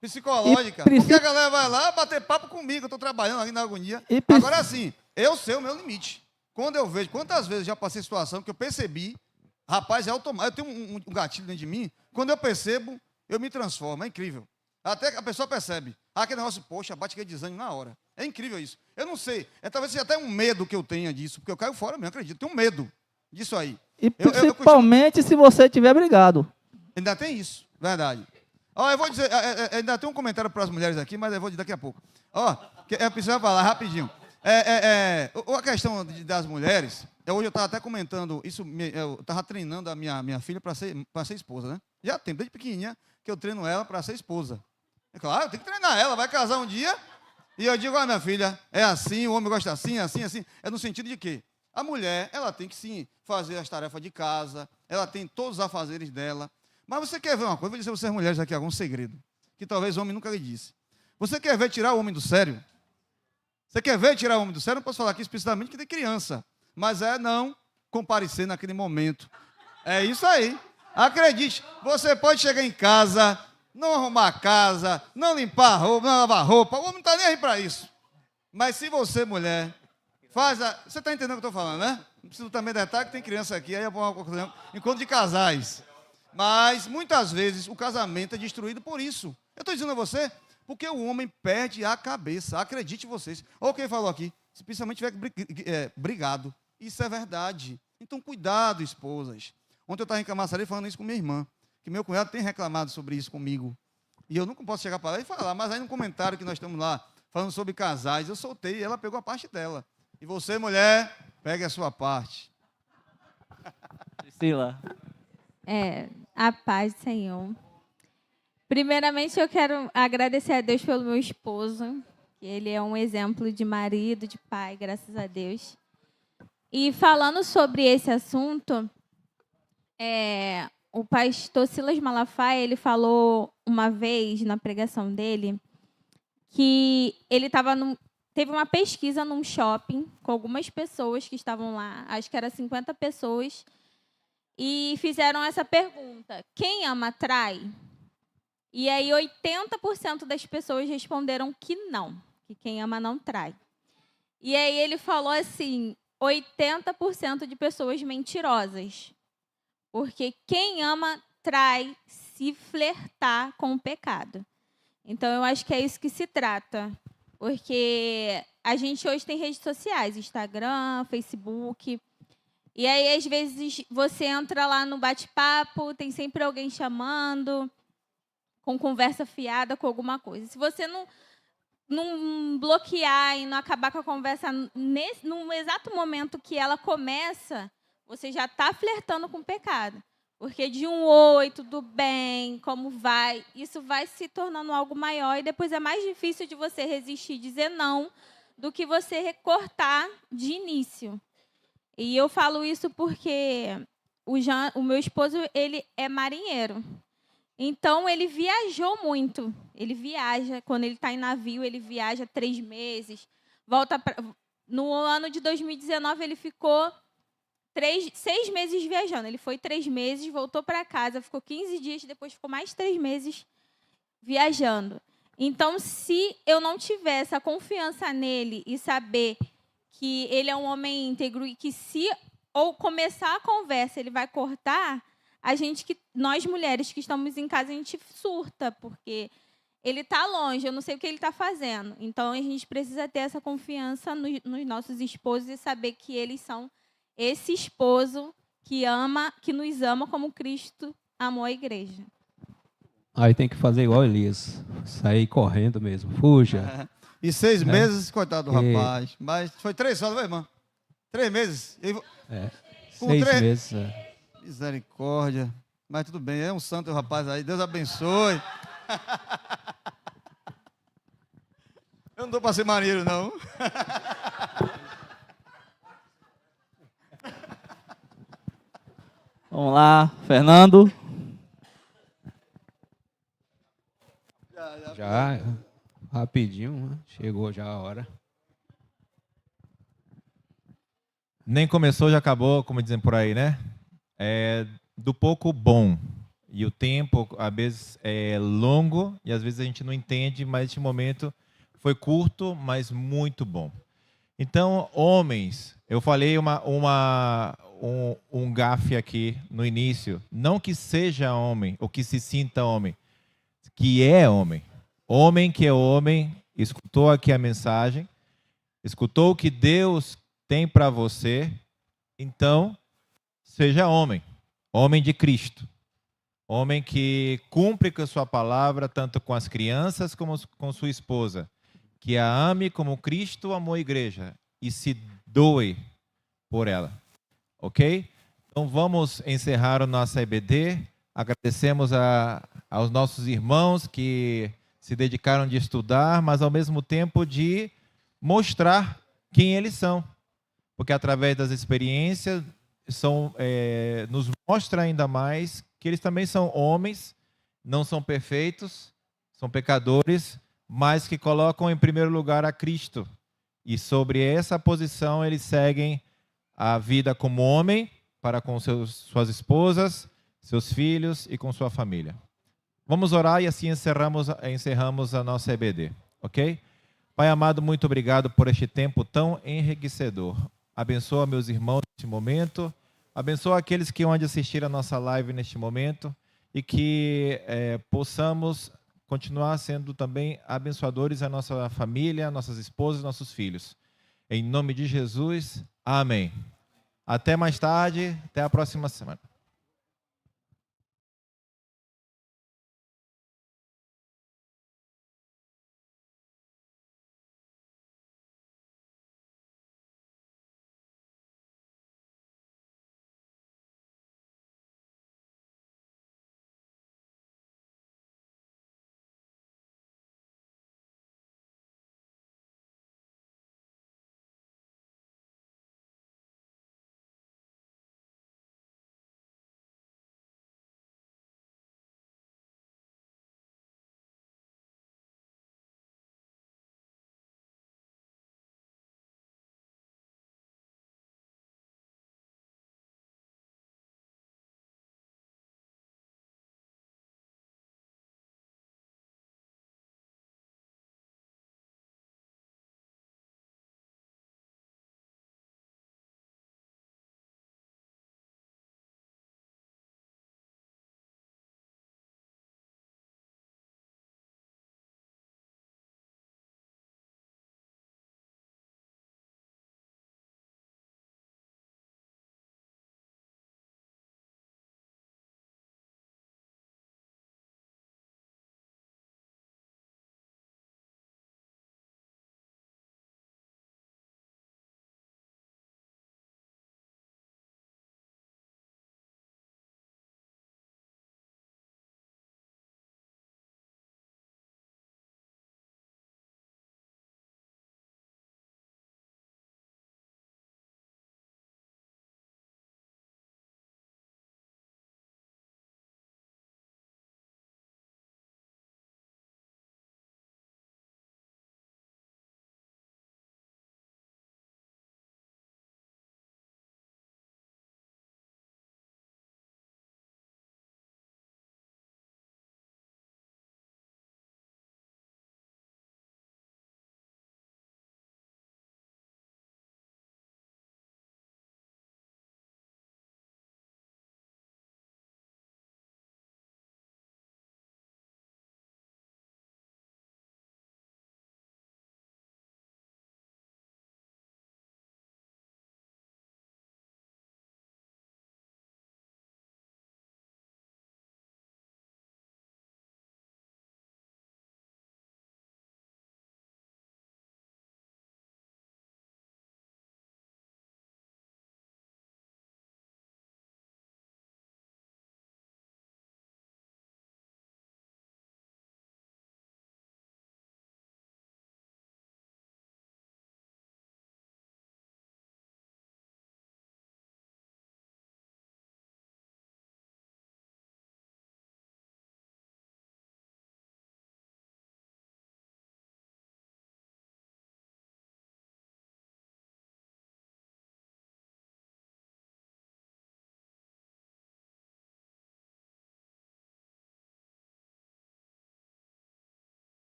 psicológica. Porque a galera vai lá bater papo comigo, eu estou trabalhando ali na agonia. Agora sim, eu sei o meu limite. Quando eu vejo, quantas vezes já passei situação que eu percebi, rapaz, é automático, eu tenho um gatilho dentro de mim, quando eu percebo, eu me transformo, é incrível. Até a pessoa percebe. Aquele negócio, poxa, bate aquele desânimo na hora. É incrível isso. Eu não sei. Talvez seja até um medo que eu tenha disso, porque eu caio fora mesmo, acredito. Tenho medo disso aí. E principalmente se você tiver brigado. Ainda tem isso, verdade. Eu vou dizer, ainda tem um comentário para as mulheres aqui, mas eu vou dizer daqui a pouco. Eu preciso falar rapidinho. A questão das mulheres, hoje eu estava até comentando, eu estava treinando a minha filha para ser esposa, né? Já tem, desde pequenininha, que eu treino ela para ser esposa. É claro, eu tenho que treinar ela, vai casar um dia, e eu digo, minha filha, é assim, o homem gosta assim, assim, assim. É no sentido de quê? A mulher, ela tem que sim fazer as tarefas de casa, ela tem todos os afazeres dela. Mas você quer ver uma coisa? Vou dizer a vocês mulheres aqui algum segredo, que talvez o homem nunca lhe disse. Você quer ver tirar o homem do sério? Você quer ver tirar o homem do sério? Não posso falar aqui explicitamente que tem criança, mas não comparecer naquele momento. É isso aí. Acredite, você pode chegar em casa, não arrumar a casa, não limpar a roupa, não lavar a roupa, o homem não está nem aí para isso. Mas se você, mulher, você está entendendo o que eu estou falando, né? Não preciso também detalhe que tem criança aqui, aí é bom encontro de casais. Mas, muitas vezes, o casamento é destruído por isso. Eu estou dizendo a você, porque o homem perde a cabeça, acredite vocês. Olha quem falou aqui, se principalmente tiver brigado. Isso é verdade. Então, cuidado, esposas. Ontem eu estava em Camaçari falando isso com minha irmã, que meu cunhado tem reclamado sobre isso comigo. E eu nunca posso chegar para lá e falar, mas aí no comentário que nós estamos lá, falando sobre casais, eu soltei e ela pegou a parte dela. E você, mulher, pegue a sua parte. Priscila. A paz do Senhor. Primeiramente, eu quero agradecer a Deus pelo meu esposo, que ele é um exemplo de marido, de pai, graças a Deus. E falando sobre esse assunto, o pastor Silas Malafaia, ele falou uma vez na pregação dele que ele teve uma pesquisa num shopping com algumas pessoas que estavam lá, acho que era 50 pessoas, e fizeram essa pergunta: quem ama trai? E aí 80% das pessoas responderam que não, que quem ama não trai. E aí ele falou assim, 80% de pessoas mentirosas. Porque quem ama trai se flertar com o pecado. Então, eu acho que é isso que se trata. Porque a gente hoje tem redes sociais, Instagram, Facebook. E aí, às vezes, você entra lá no bate-papo, tem sempre alguém chamando, com conversa fiada, com alguma coisa. Se você não bloquear e não acabar com a conversa no exato momento que ela começa, você já está flertando com o pecado. Porque de um oi, tudo bem, como vai, isso vai se tornando algo maior e depois é mais difícil de você resistir, dizer não, do que você recortar de início. E eu falo isso porque o meu esposo, ele é marinheiro. Então, ele viajou muito. Ele viaja, quando ele está em navio, ele viaja 3 meses. No ano de 2019, ele ficou 6 meses viajando. Ele foi 3 meses, voltou para casa, ficou 15 dias, depois ficou mais 3 meses viajando. Então, se eu não tiver essa confiança nele e saber que ele é um homem íntegro e que se ou começar a conversa ele vai cortar, nós mulheres que estamos em casa, a gente surta, porque ele está longe, eu não sei o que ele está fazendo. Então, a gente precisa ter essa confiança nos nossos esposos e saber que eles são esse esposo que nos ama como Cristo amou a igreja. Aí tem que fazer igual Elias, sair correndo mesmo, fuja. E 6 meses, coitado do E- rapaz. Mas foi 3 só, não foi, irmão? 3 meses. Com 6 3 meses. Misericórdia. Mas tudo bem, é um santo o rapaz aí. Deus abençoe. Eu não dou para ser maneiro, não. Vamos lá, Fernando. Já, rapidinho, né? Chegou já a hora. Nem começou, já acabou, como dizem por aí, né? Do pouco bom. E o tempo, às vezes, é longo e às vezes a gente não entende, mas este momento foi curto, mas muito bom. Então, homens, eu falei um gafe aqui no início. Não que seja homem, ou que se sinta homem, que é homem. Homem que é homem, escutou aqui a mensagem, escutou o que Deus tem para você, então, seja homem. Homem de Cristo. Homem que cumpre com a sua palavra, tanto com as crianças como com sua esposa. Que a ame como Cristo amou a igreja e se doe por ela. Ok? Então vamos encerrar o nosso EBD. Agradecemos aos nossos irmãos que se dedicaram de estudar, mas ao mesmo tempo de mostrar quem eles são. Porque através das experiências nos mostra ainda mais que eles também são homens, não são perfeitos, são pecadores, mas que colocam em primeiro lugar a Cristo. E sobre essa posição eles seguem a vida como homem para com suas esposas, seus filhos e com sua família. Vamos orar e assim encerramos a nossa EBD, ok? Pai amado, muito obrigado por este tempo tão enriquecedor. Abençoa meus irmãos neste momento, abençoa aqueles que vão assistir a nossa live neste momento e que possamos continuar sendo também abençoadores à nossa família, nossas esposas, nossos filhos. Em nome de Jesus, amém. Até mais tarde, até a próxima semana.